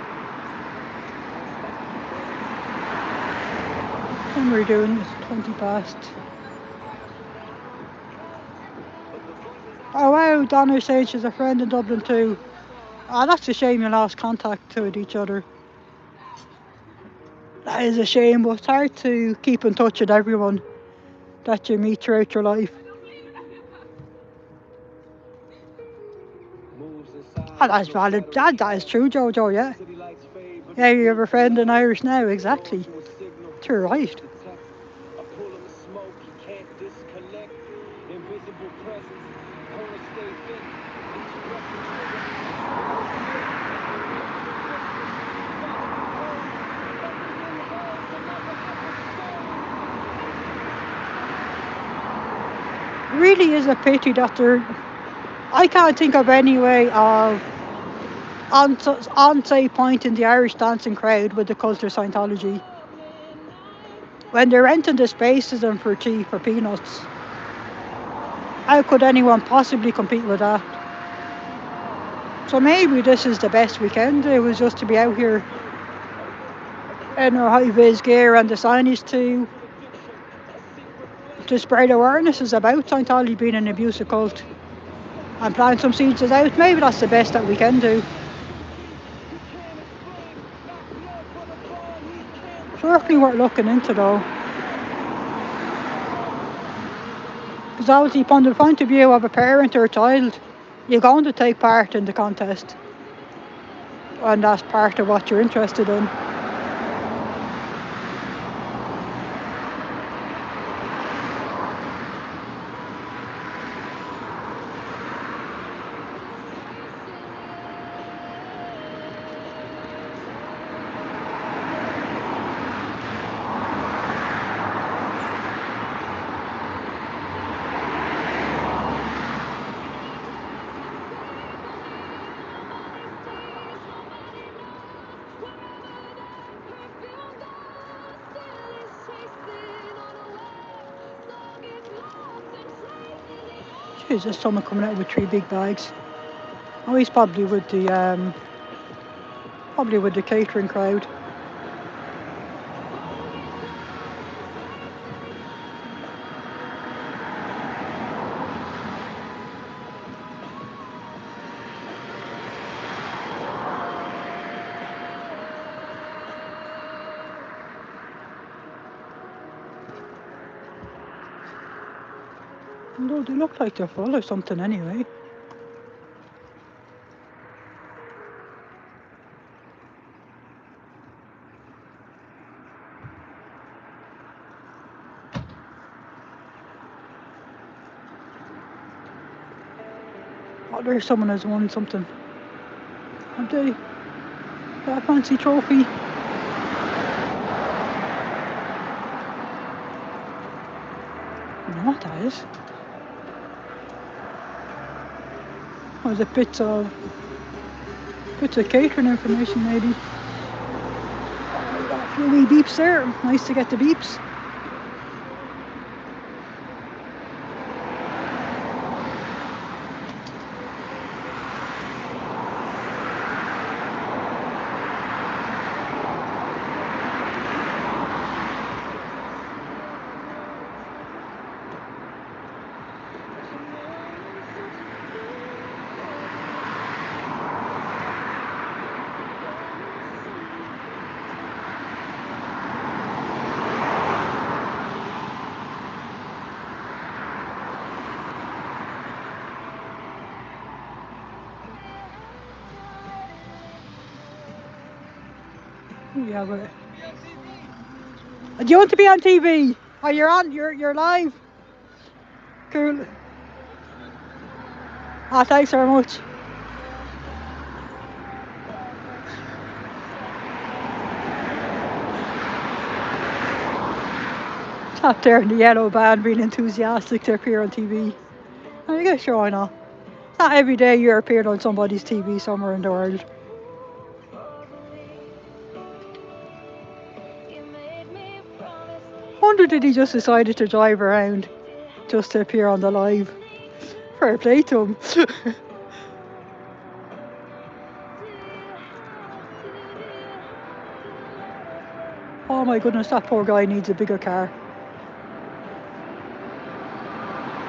When we're doing it, 20 past. Oh wow, Donna says she's a friend in Dublin too. Ah, that's a shame you lost contact with each other. That is a shame, but it's hard to keep in touch with everyone that you meet throughout your life. Oh, that's valid. That is true, Jojo, yeah. Yeah, you have a friend in Irish now, exactly. You're right. It really is a pity that I can't think of any way of on-say point in the Irish dancing crowd with the cult of Scientology. When they're renting the spaces and for cheap, for peanuts, how could anyone possibly compete with that? So maybe this is the best we can do, is just to be out here in our high-vis gear and the signage to spread awareness about Scientology being an abusive cult and plant some seeds out. Maybe that's the best that we can do. Certainly worth looking into though. Because obviously from the point of view of a parent or a child, you're going to take part in the contest. And that's part of what you're interested in. Jeez, there's someone coming out with 3 big bags. Oh, he's probably with the catering crowd. No, they look like they're full or something anyway. Oh, there's someone who's won something. Have they? That fancy trophy. I don't know what that is. Or is it bits of catering information maybe? Got a few wee beeps there. Nice to get the beeps. Yeah, but do you want to be on TV? Oh, you're on. You're live. Cool. Ah, thanks very much. Up there in the yellow band, being enthusiastic to appear on TV. I guess sure, why not? It's not every day you're appearing on somebody's TV somewhere in the world. wonder did he just decided to drive around just to appear on the live? Fair play to him. Oh my goodness, that poor guy needs a bigger car.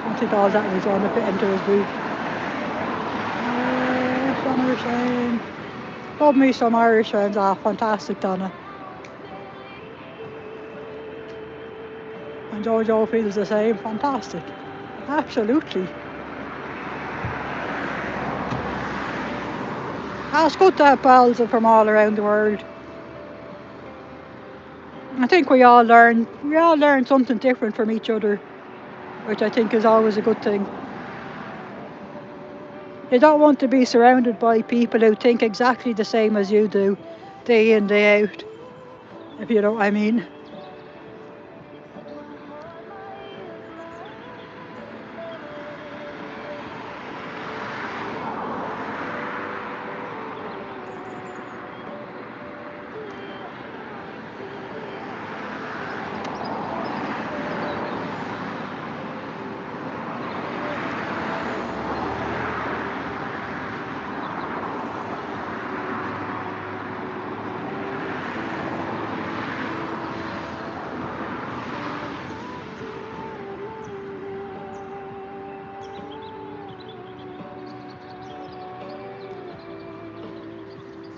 I think all that was on a bit into his boot. Summer Shane. Love me some Irish friends. Ah, fantastic, Donna. And Jojo feels the same. Fantastic. Absolutely. It's good to have pals from all around the world. I think we all learn something different from each other, which I think is always a good thing. You don't want to be surrounded by people who think exactly the same as you do, day in, day out, if you know what I mean.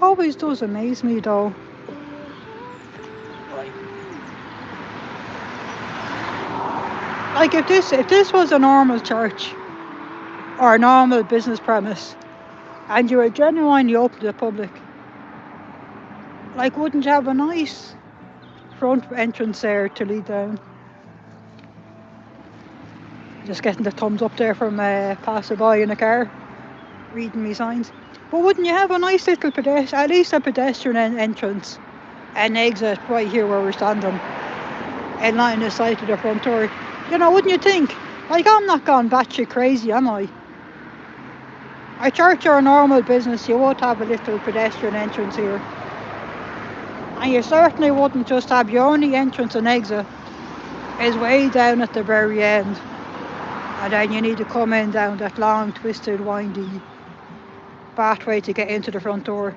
Always does amaze me though. Like if this was a normal church or a normal business premise and you were genuinely open to the public, like wouldn't you have a nice front entrance there to lead down? Just getting the thumbs up there from a passerby in a car, reading me signs. But wouldn't you have a nice little at least a pedestrian entrance and exit right here where we're standing, in line of sight of the front door? You know, wouldn't you think? Like, I'm not gone batshit crazy, am I? A church or a normal business, you would have a little pedestrian entrance here. And you certainly wouldn't just have your only entrance and exit is way down at the very end. And then you need to come in down that long, twisted, windy pathway to get into the front door.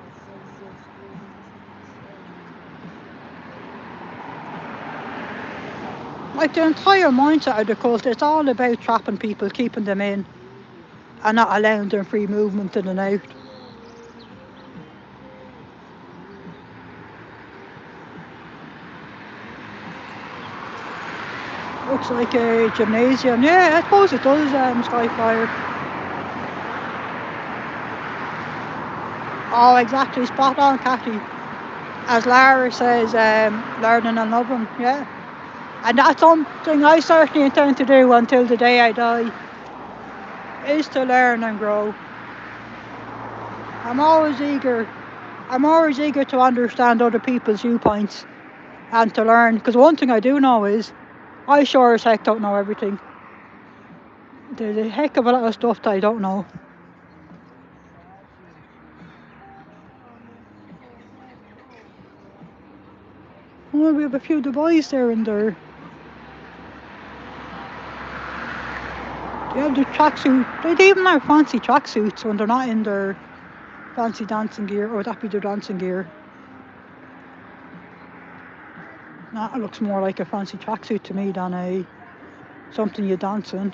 Like the entire mindset of the cult, it's all about trapping people, keeping them in, and not allowing them free movement in and out. Looks like a gymnasium. Yeah, I suppose it does, Skyfire. Oh, exactly, spot on, Cathy. As Lara says, learning and loving, yeah. And that's something I certainly intend to do until the day I die, is to learn and grow. I'm always eager to understand other people's viewpoints and to learn, because one thing I do know is I sure as heck don't know everything. There's a heck of a lot of stuff that I don't know. Well, we have a few of the boys there in there. They have the tracksuit. They even have fancy tracksuits when they're not in their fancy dancing gear, or that be their dancing gear. That looks more like a fancy tracksuit to me than something you dance in.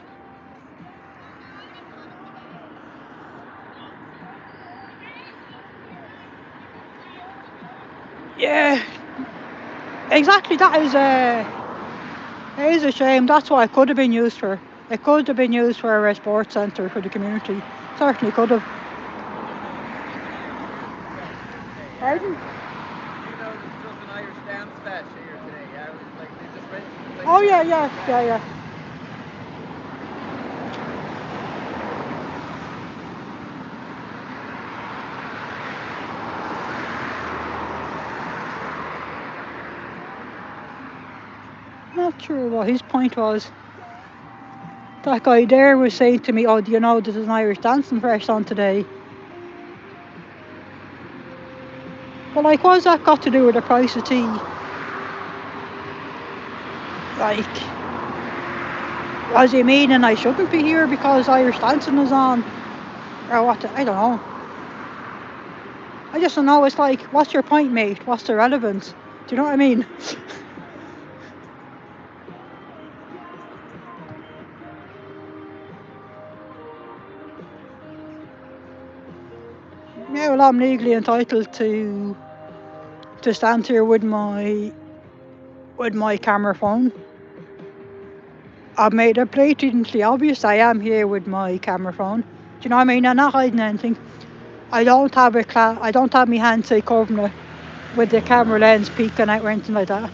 Yeah, exactly. That is a shame. That's what it could have been used for. It could have been used for a sports centre for the community. Certainly could have. Pardon? You know, there's just an Irish dance dash here today. I was like, they just rented the place. Oh yeah. Not sure what his point was. That guy there was saying to me, oh, do you know there's an Irish dancing fresh on today? But like, what's that got to do with the price of tea? Like, what does he mean? And I shouldn't be here because Irish dancing is on, or what? I don't know. I just don't know. It's like, what's your point, mate? What's the relevance? Do you know what I mean? Yeah, well, I'm legally entitled to stand here with my camera phone. I've made it blatantly obvious I am here with my camera phone. Do you know what I mean? I'm not hiding anything. I don't have I don't have my hand say covering it with the camera lens peeking out or anything like that.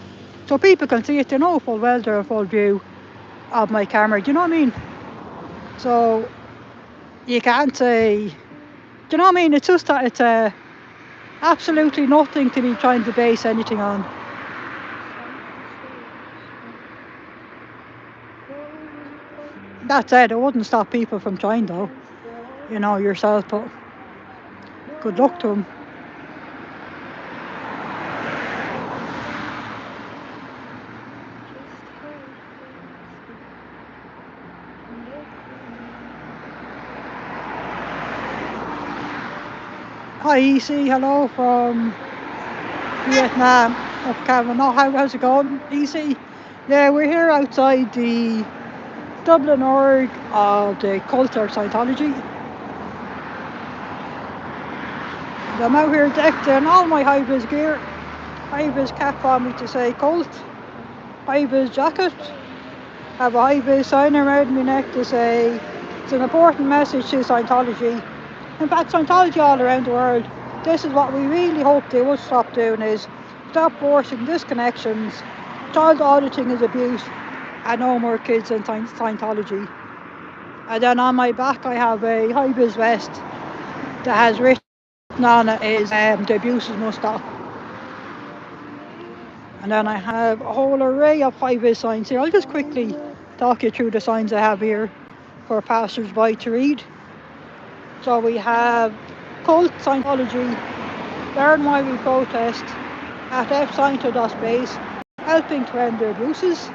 So people can see it. They know full well they're in full view of my camera. Do you know what I mean? So you can't say. Do you know what I mean? It's just that it's absolutely nothing to be trying to base anything on. That said, it wouldn't stop people from trying though. You know yourself, but good luck to them. Hi EC, hello from Vietnam. Up Cavan. Oh, how's it going, EC? Yeah, we're here outside the Dublin org of the cult of Scientology. And I'm out here decked in all my high-vis gear. High-vis cap on me to say cult. High-vis jacket. Have a high-vis sign around my neck to say it's an important message to Scientology. In fact, Scientology all around the world. This is what we really hope they would stop doing, is stop forcing disconnections. Child auditing is abuse, and no more kids in Scientology. And then on my back I have a high-vis vest that has written on it is the abuses must stop. And then I have a whole array of high-vis signs here. I'll just quickly talk you through the signs I have here for passersby to read. So we have cult Scientology, learn why we protest, at fsciento.space, helping to end the abuses.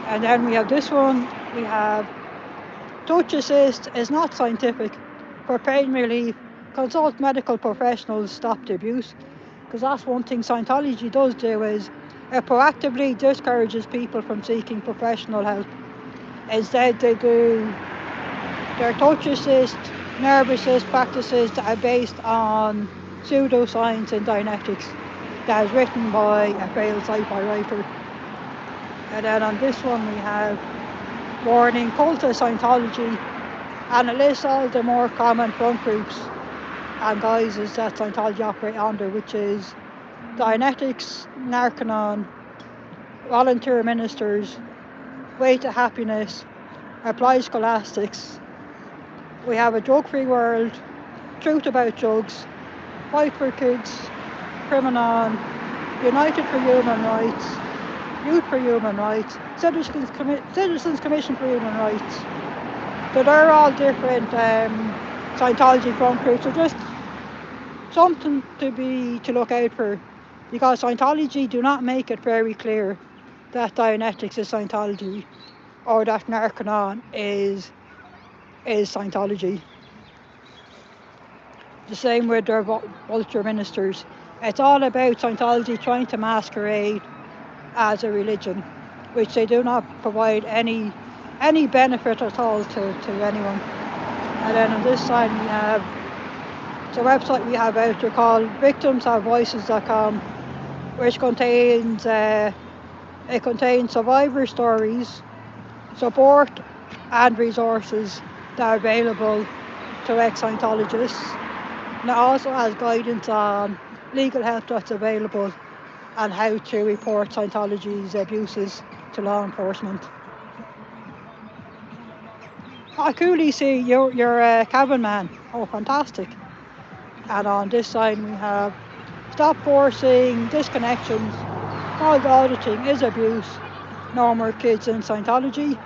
And then we have this one, we have touch assist is not scientific, for pain relief, consult medical professionals, stop the abuse. Because that's one thing Scientology does do, is it proactively discourages people from seeking professional help. Instead they do their touch assist, nerve assist practices that are based on pseudoscience and Dianetics that is written by a failed sci-fi writer. And then on this one we have warning, cult of Scientology, and it lists all the more common front groups and guises that Scientology operate under, which is Dianetics, Narconon, volunteer ministers, Way to Happiness, Applied Scholastics. We have a drug-free world, Truth About Drugs, Fight for Kids, Criminon, United for Human Rights, Youth for Human Rights, Citizens Commission for Human Rights. So they're all different Scientology front groups. So just something to look out for, because Scientology do not make it very clear that Dianetics is Scientology or that Narconon is Scientology. The same with their vulture ministers. It's all about Scientology trying to masquerade as a religion, which they do not provide any benefit at all to anyone. And then on this side we have, it's a website we have out there called victimshavevoices.com, which contains survivor stories, support and resources that are available to ex-Scientologists. And it also has guidance on legal help that's available and how to report Scientology's abuses to law enforcement. Oh, cool, EC, you're a cabin man. Oh, fantastic. And on this side we have stop forcing disconnections. Child auditing is abuse. No more kids in Scientology.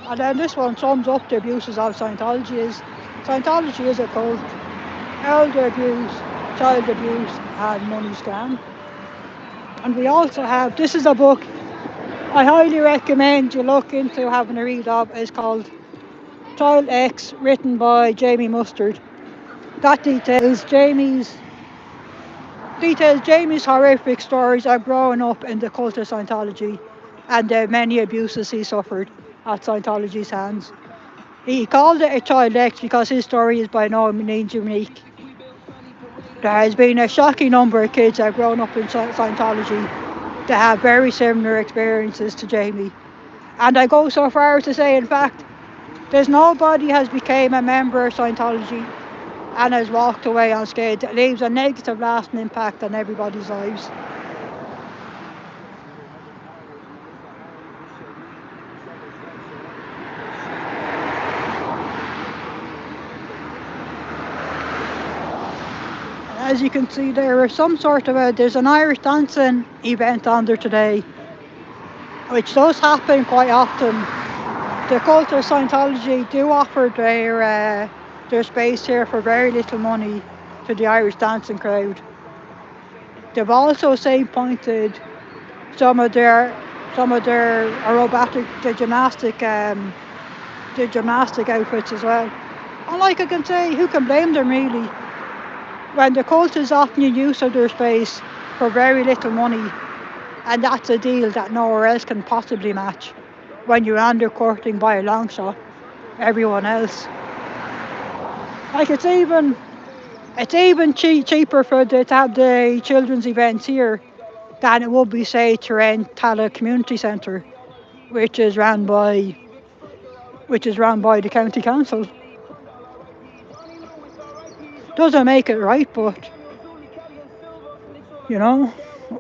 And then this one sums up the abuses of Scientology is a cult, elder abuse, child abuse and money scam. And we also have, this is a book I highly recommend you look into having a read of. It's called Child X, written by Jamie Mustard. That details Jamie's horrific stories of growing up in the cult of Scientology and the many abuses he suffered at Scientology's hands. He called it a Child X because his story is by no means unique. There has been a shocking number of kids that have grown up in Scientology that have very similar experiences to Jamie. And I go so far as to say, in fact, there's nobody has become a member of Scientology and has walked away unscathed. It leaves a negative lasting impact on everybody's lives. As you can see, there's an Irish dancing event on there today, which does happen quite often. The cult of Scientology do offer their space here for very little money to the Irish dancing crowd. They've also pointed some of their aerobatic, the gymnastic outfits as well. And like I can say, who can blame them really? When the cult is offering use of their space for very little money, and that's a deal that nowhere else can possibly match, when you're undercutting by a long shot everyone else. Like it's even cheaper to have the children's events here than it would be, say, to rent Tala Community Centre, which is run by the county council. Doesn't make it right, but you know,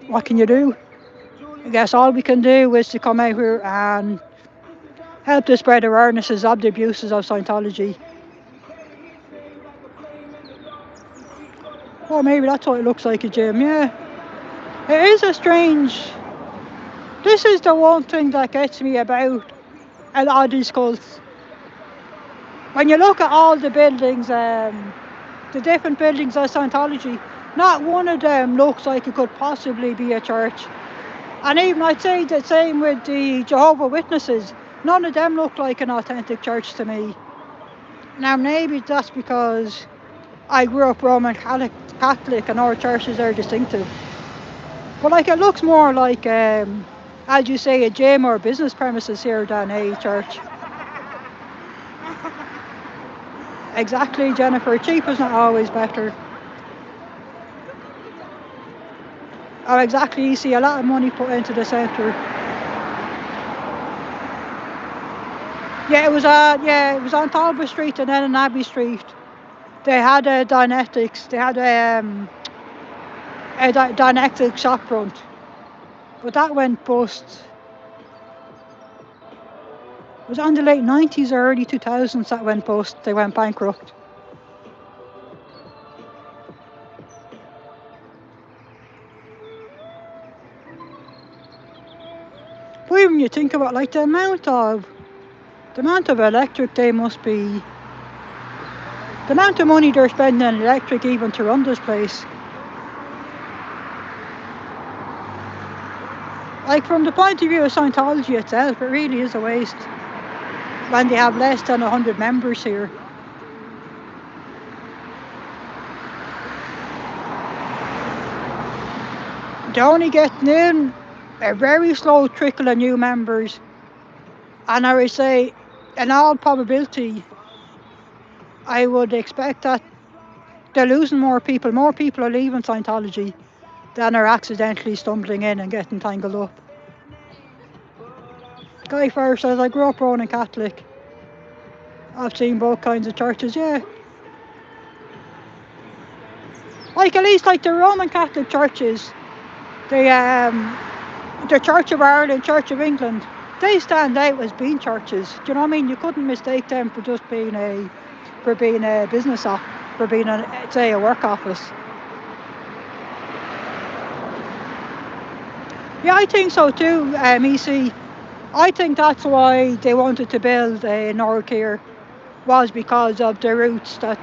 what can you do? I guess all we can do is to come out here and help to spread awarenesses of the abuses of Scientology. Well, maybe that's what it looks like, a gym, yeah. It is a strange... This is the one thing that gets me about a lot of these cults. When you look at all the buildings, the different buildings of Scientology, not one of them looks like it could possibly be a church. And even I'd say the same with the Jehovah's Witnesses. None of them look like an authentic church to me. Now maybe that's because I grew up Roman Catholic and our churches are distinctive. But like it looks more like, as you say, a gym or business premises here than a church. Exactly, Jennifer. Cheap is not always better. Oh, exactly. You see a lot of money put into the centre. Yeah, it was on Talbot Street and then on Abbey Street. They had a Dynetics. They had a Dynetics shop front, but that went bust. It was on the late 90s or early 2000s that went bust. They went bankrupt. But even when you think about like the amount of electric they must be, the amount of money they're spending on electric even to run this place. Like from the point of view of Scientology itself, it really is a waste when they have less than 100 members here. They're only getting in a very slow trickle of new members, and I would say, in all probability, I would expect that they're losing more people. More people are leaving Scientology than are accidentally stumbling in and getting tangled up. Guy First says, I grew up Roman Catholic. I've seen both kinds of churches, yeah. Like at least like the Roman Catholic churches, the Church of Ireland, Church of England, they stand out as being churches. Do you know what I mean? You couldn't mistake them for just being a business for being a work office. Yeah, I think so too, EC. I think that's why they wanted to build North here, was because of the roots that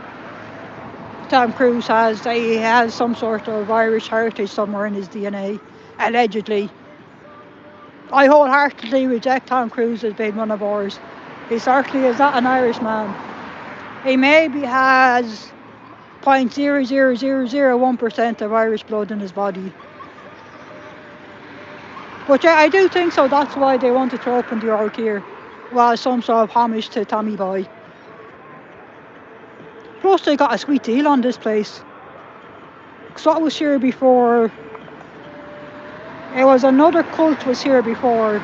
Tom Cruise has. He has some sort of Irish heritage somewhere in his DNA. allegedly. I wholeheartedly reject Tom Cruise as being one of ours. He certainly is not an Irishman. He maybe has 0.00001% of Irish blood in his body. But yeah, I do think so. That's why they wanted to open the York here. Was some sort of homage to Tommy Boy. Plus they got a sweet deal on this place. Because what was here before? It was another cult was here before.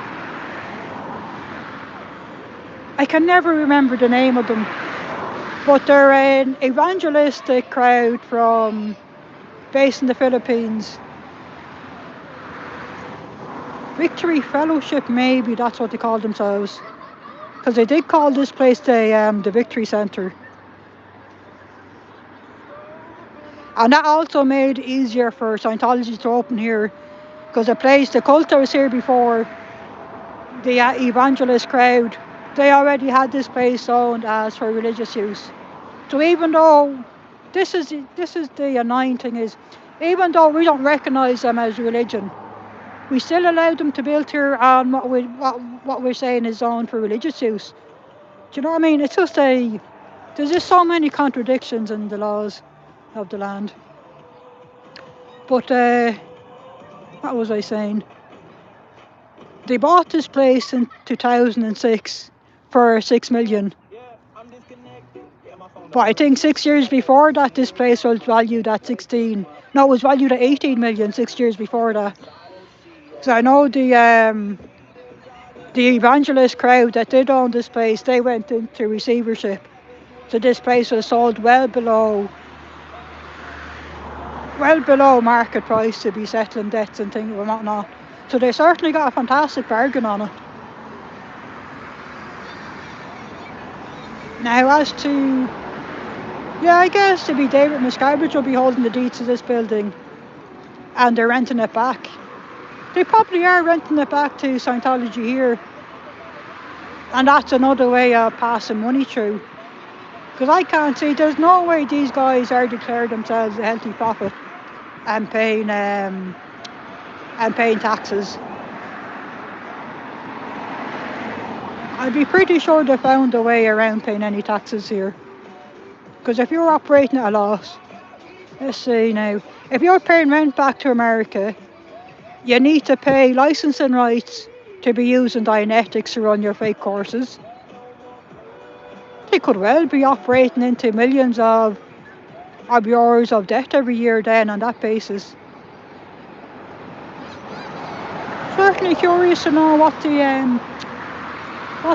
I can never remember the name of them. But they're an evangelistic crowd from based in the Philippines. Victory Fellowship, maybe that's what they call themselves. Because they did call this place the Victory Centre. And that also made it easier for Scientology to open here. Because the cult that was here before, the evangelist crowd, they already had this place owned as for religious use. So even though this is the annoying thing is, even though we don't recognise them as religion, we still allow them to build here on what we're saying is owned for religious use. Do you know what I mean? It's just there's just so many contradictions in the laws of the land. But what was I saying? They bought this place in 2006 for 6 million. But I think 6 years before that, this place was valued at 16. No, it was valued at 18 million 6 years before that. So I know the evangelist crowd that did own this place, they went into receivership. So this place was sold well below market price to be settling debts and things and whatnot. So they certainly got a fantastic bargain on it. Now as to, I guess to be David Miscavige will be holding the deeds to this building and they're renting it back. They probably are renting it back to Scientology here. And that's another way of passing money through. Because I can't see, there's no way these guys are declaring themselves a healthy profit and paying taxes. I'd be pretty sure they found a way around paying any taxes here. Because if you're operating at a loss, let's see now, if you're paying rent back to America, you need to pay licensing rights to be using Dianetics to run your fake courses. They could well be operating into millions of euros of debt every year then on that basis. Certainly curious to know what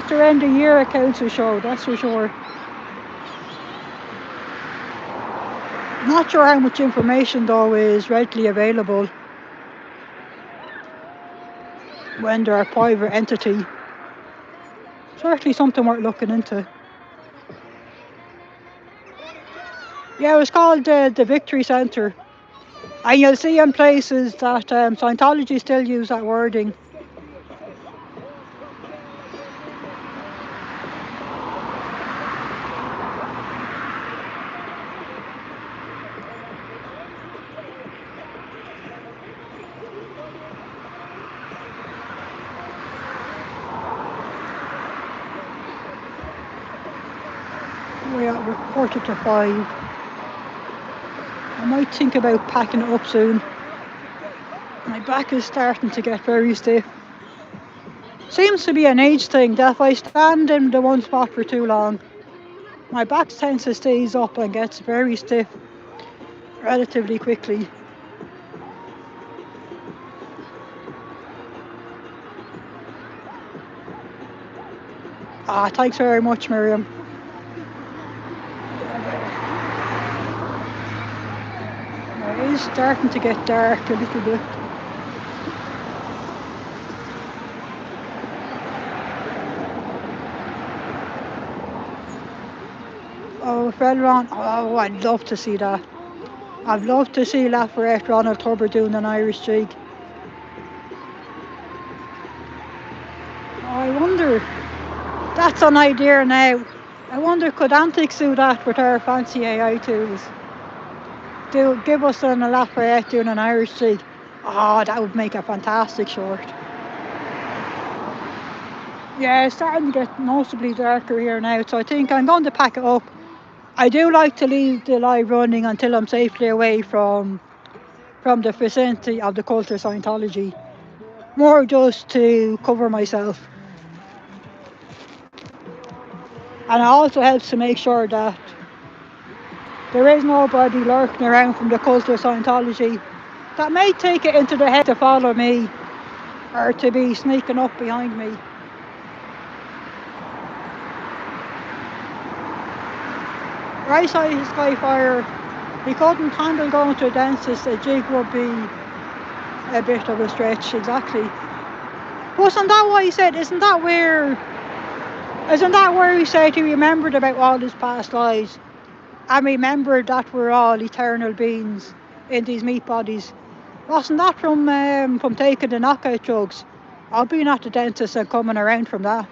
their end of year accounts will show, that's for sure. Not sure how much information though is readily available when they're a private entity. Certainly something worth looking into. Yeah, it was called the Victory Centre. And you'll see in places that Scientology still use that wording. We're at 4:45. I might think about packing it up soon. My back is starting to get very stiff. Seems to be an age thing that if I stand in the one spot for too long, my back tends to stays up and gets very stiff relatively quickly. Thanks very much, Miriam. It is starting to get dark a little bit. Oh, Felron, oh, I'd love to see that. I'd love to see Lafayette Ronald Tubber doing an Irish jig. Oh, I wonder, that's an idea now. I wonder, could Antics do that with our fancy AI tools? Give us a Lafayette doing an Irish jig. Oh, that would make a fantastic shirt. Yeah, it's starting to get noticeably darker here now, so I think I'm going to pack it up. I do like to leave the light running until I'm safely away from the vicinity of the cult of Scientology. More just to cover myself. And it also helps to make sure that there is nobody lurking around from the cult of Scientology that may take it into their head to follow me or to be sneaking up behind me. Right side of Skyfire, he couldn't handle going to a dentist. A jig would be a bit of a stretch, exactly. Wasn't that what he said? Isn't that where he said he remembered about all his past lives and remembered that we're all eternal beings in these meat bodies? Wasn't that from taking the knockout drugs? I've been at the dentist and coming around from that.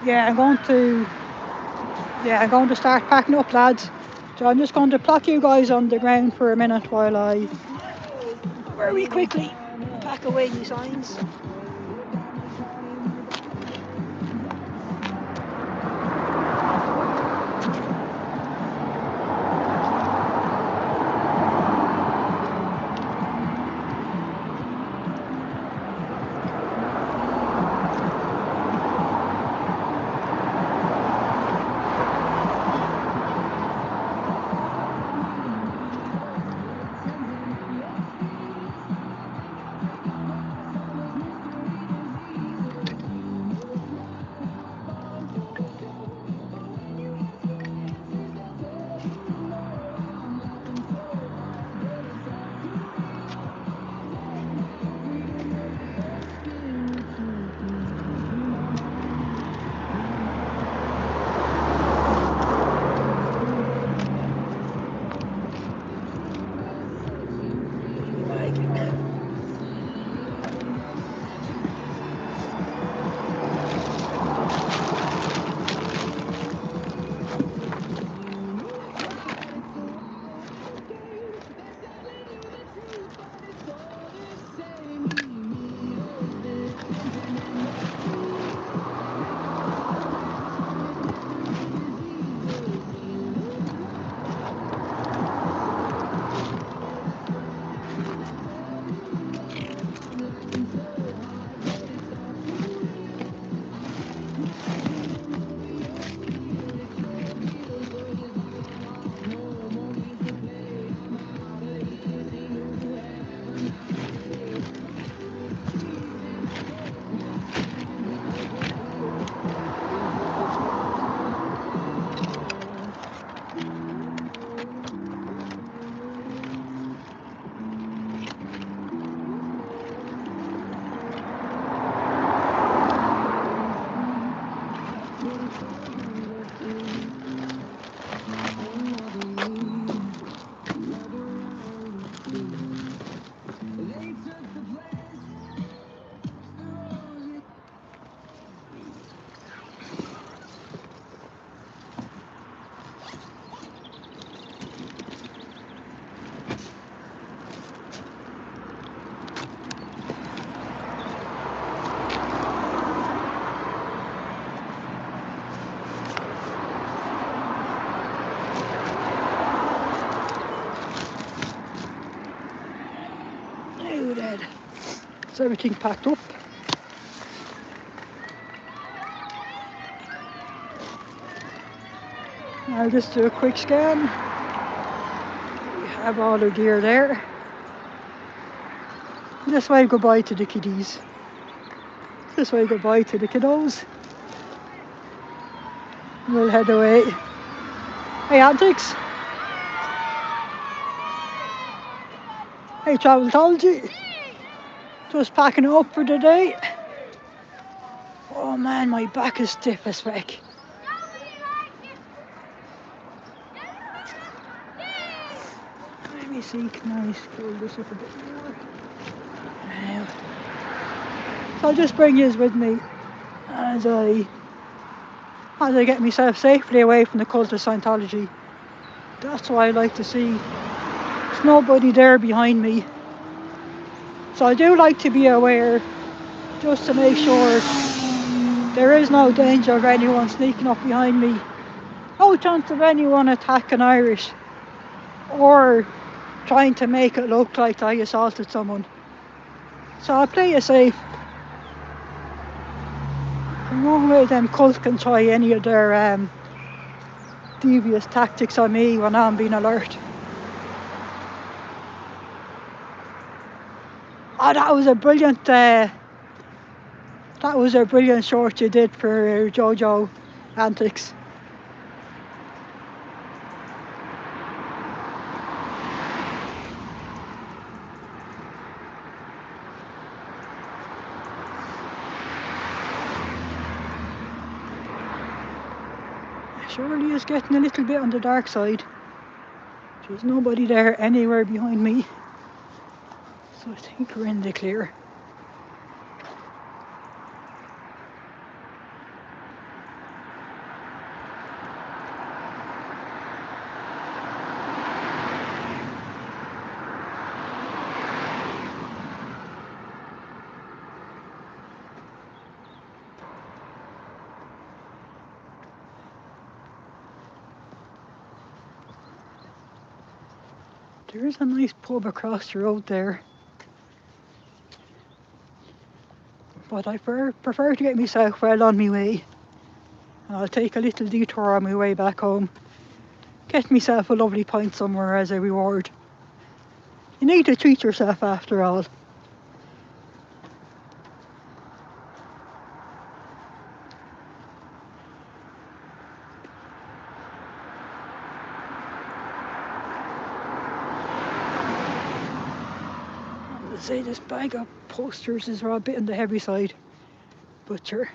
Yeah, I'm going to start packing up, lads. So I'm just going to pluck you guys on the ground for a minute while I very quickly pack away my signs. So everything packed up. I'll just do a quick scan. We have all our gear there. This way goodbye to the kiddies. This way goodbye to the kiddos. We'll head away. Hey Antics. Hey Travelology. Just packing it up for the day. Oh man, my back is stiff as fuck. Let me see, can I scroll this up a bit more? Now. So I'll just bring yous with me as I get myself safely away from the cult of Scientology. That's what I like to see. There's nobody there behind me. So I do like to be aware, just to make sure there is no danger of anyone sneaking up behind me. No chance of anyone attacking Irish or trying to make it look like I assaulted someone. So I'll play it safe. No way them cults can try any of their devious tactics on me when I'm being alert. Oh, that was a brilliant short you did for JoJo antics. Surely is getting a little bit on the dark side. There's nobody there anywhere behind me. So I think we're in the clear. There is a nice pub across the road there. But I prefer to get myself well on my way. And I'll take a little detour on my way back home. Get myself a lovely pint somewhere as a reward. You need to treat yourself after all. I'd say this bag of posters is a bit on the heavy side. But sure.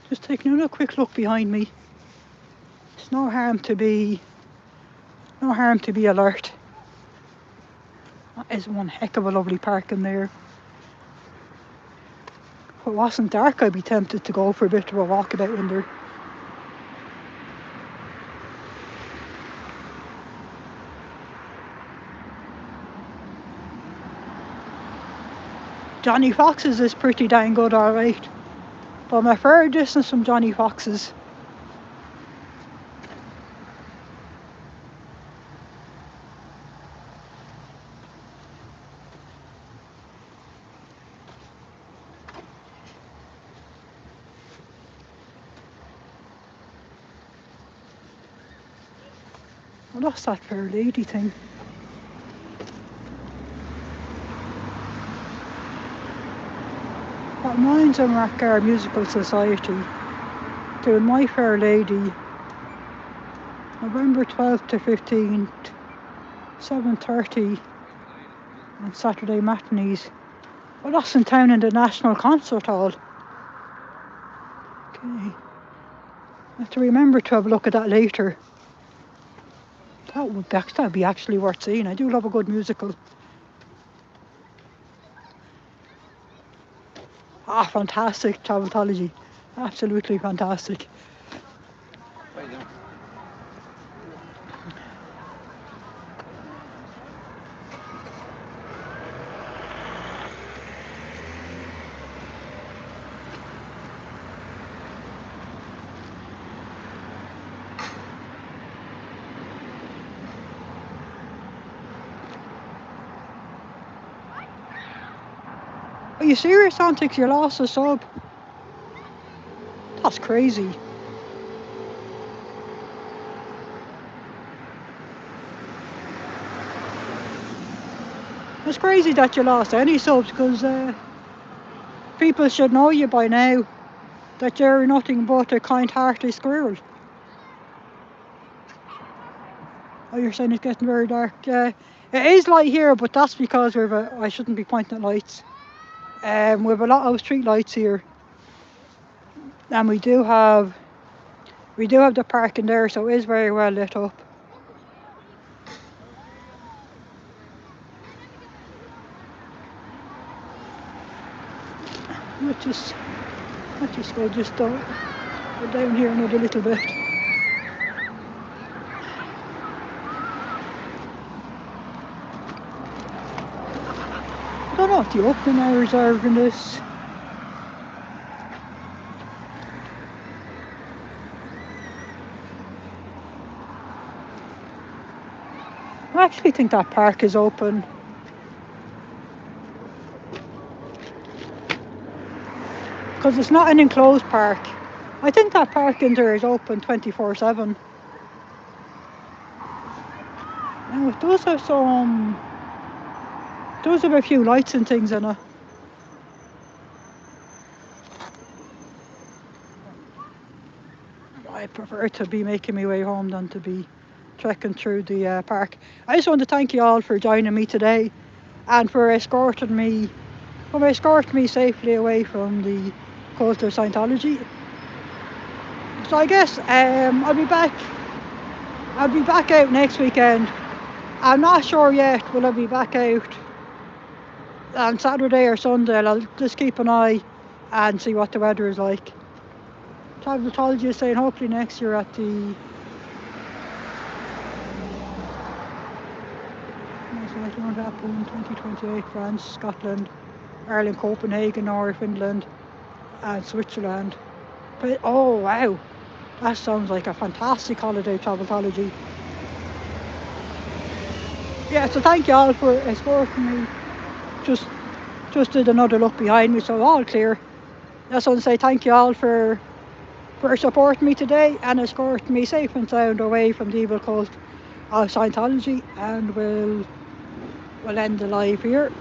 Just taking another quick look behind me. It's no harm to be alert. That is one heck of a lovely park in there. If it wasn't dark, I'd be tempted to go for a bit of a walkabout in there. Johnny Fox's is pretty dang good, alright. But my fair distance from Johnny Fox's. Well, that's that fair lady thing. That reminds me of our musical society. Doing My Fair Lady, November 12th to 15th, 7:30 on Saturday matinees. Well, that's in town in the National Concert Hall. Okay. I have to remember to have a look at that later. That'd be actually worth seeing. I do love a good musical. Ah, fantastic Scientology. Absolutely fantastic. Are you serious, Antics? You lost a sub? That's crazy. It's crazy that you lost any subs, because people should know you by now that you're nothing but a kind-hearted squirrel. Oh, you're saying it's getting very dark. It is light here, but that's because I shouldn't be pointing at lights. We have a lot of street lights here, and we do have the park in there, so it is very well lit up. Let's just go down here another little bit. what the opening hours are in this. I actually think that park is open. Because it's not an enclosed park. I think that park in there is open 24/7. Now it does have a few lights and things in it. I prefer to be making my way home than to be trekking through the park. I just want to thank you all for joining me today and for escorting me safely away from the cult of Scientology. So I guess I'll be back out next weekend. I'm not sure yet will I be back out on Saturday or Sunday. I'll just keep an eye and see what the weather is like. Travelology is saying hopefully next year at the Dublin 2028, France, Scotland, Ireland, Copenhagen, Norway, Finland and Switzerland. But oh wow, that sounds like a fantastic holiday, Travelology. Yeah, so thank you all for escorting me. Just did another look behind me, so all clear. I just want to say thank you all for supporting me today and escorting me safe and sound away from the evil cult of Scientology, and we'll end the live here.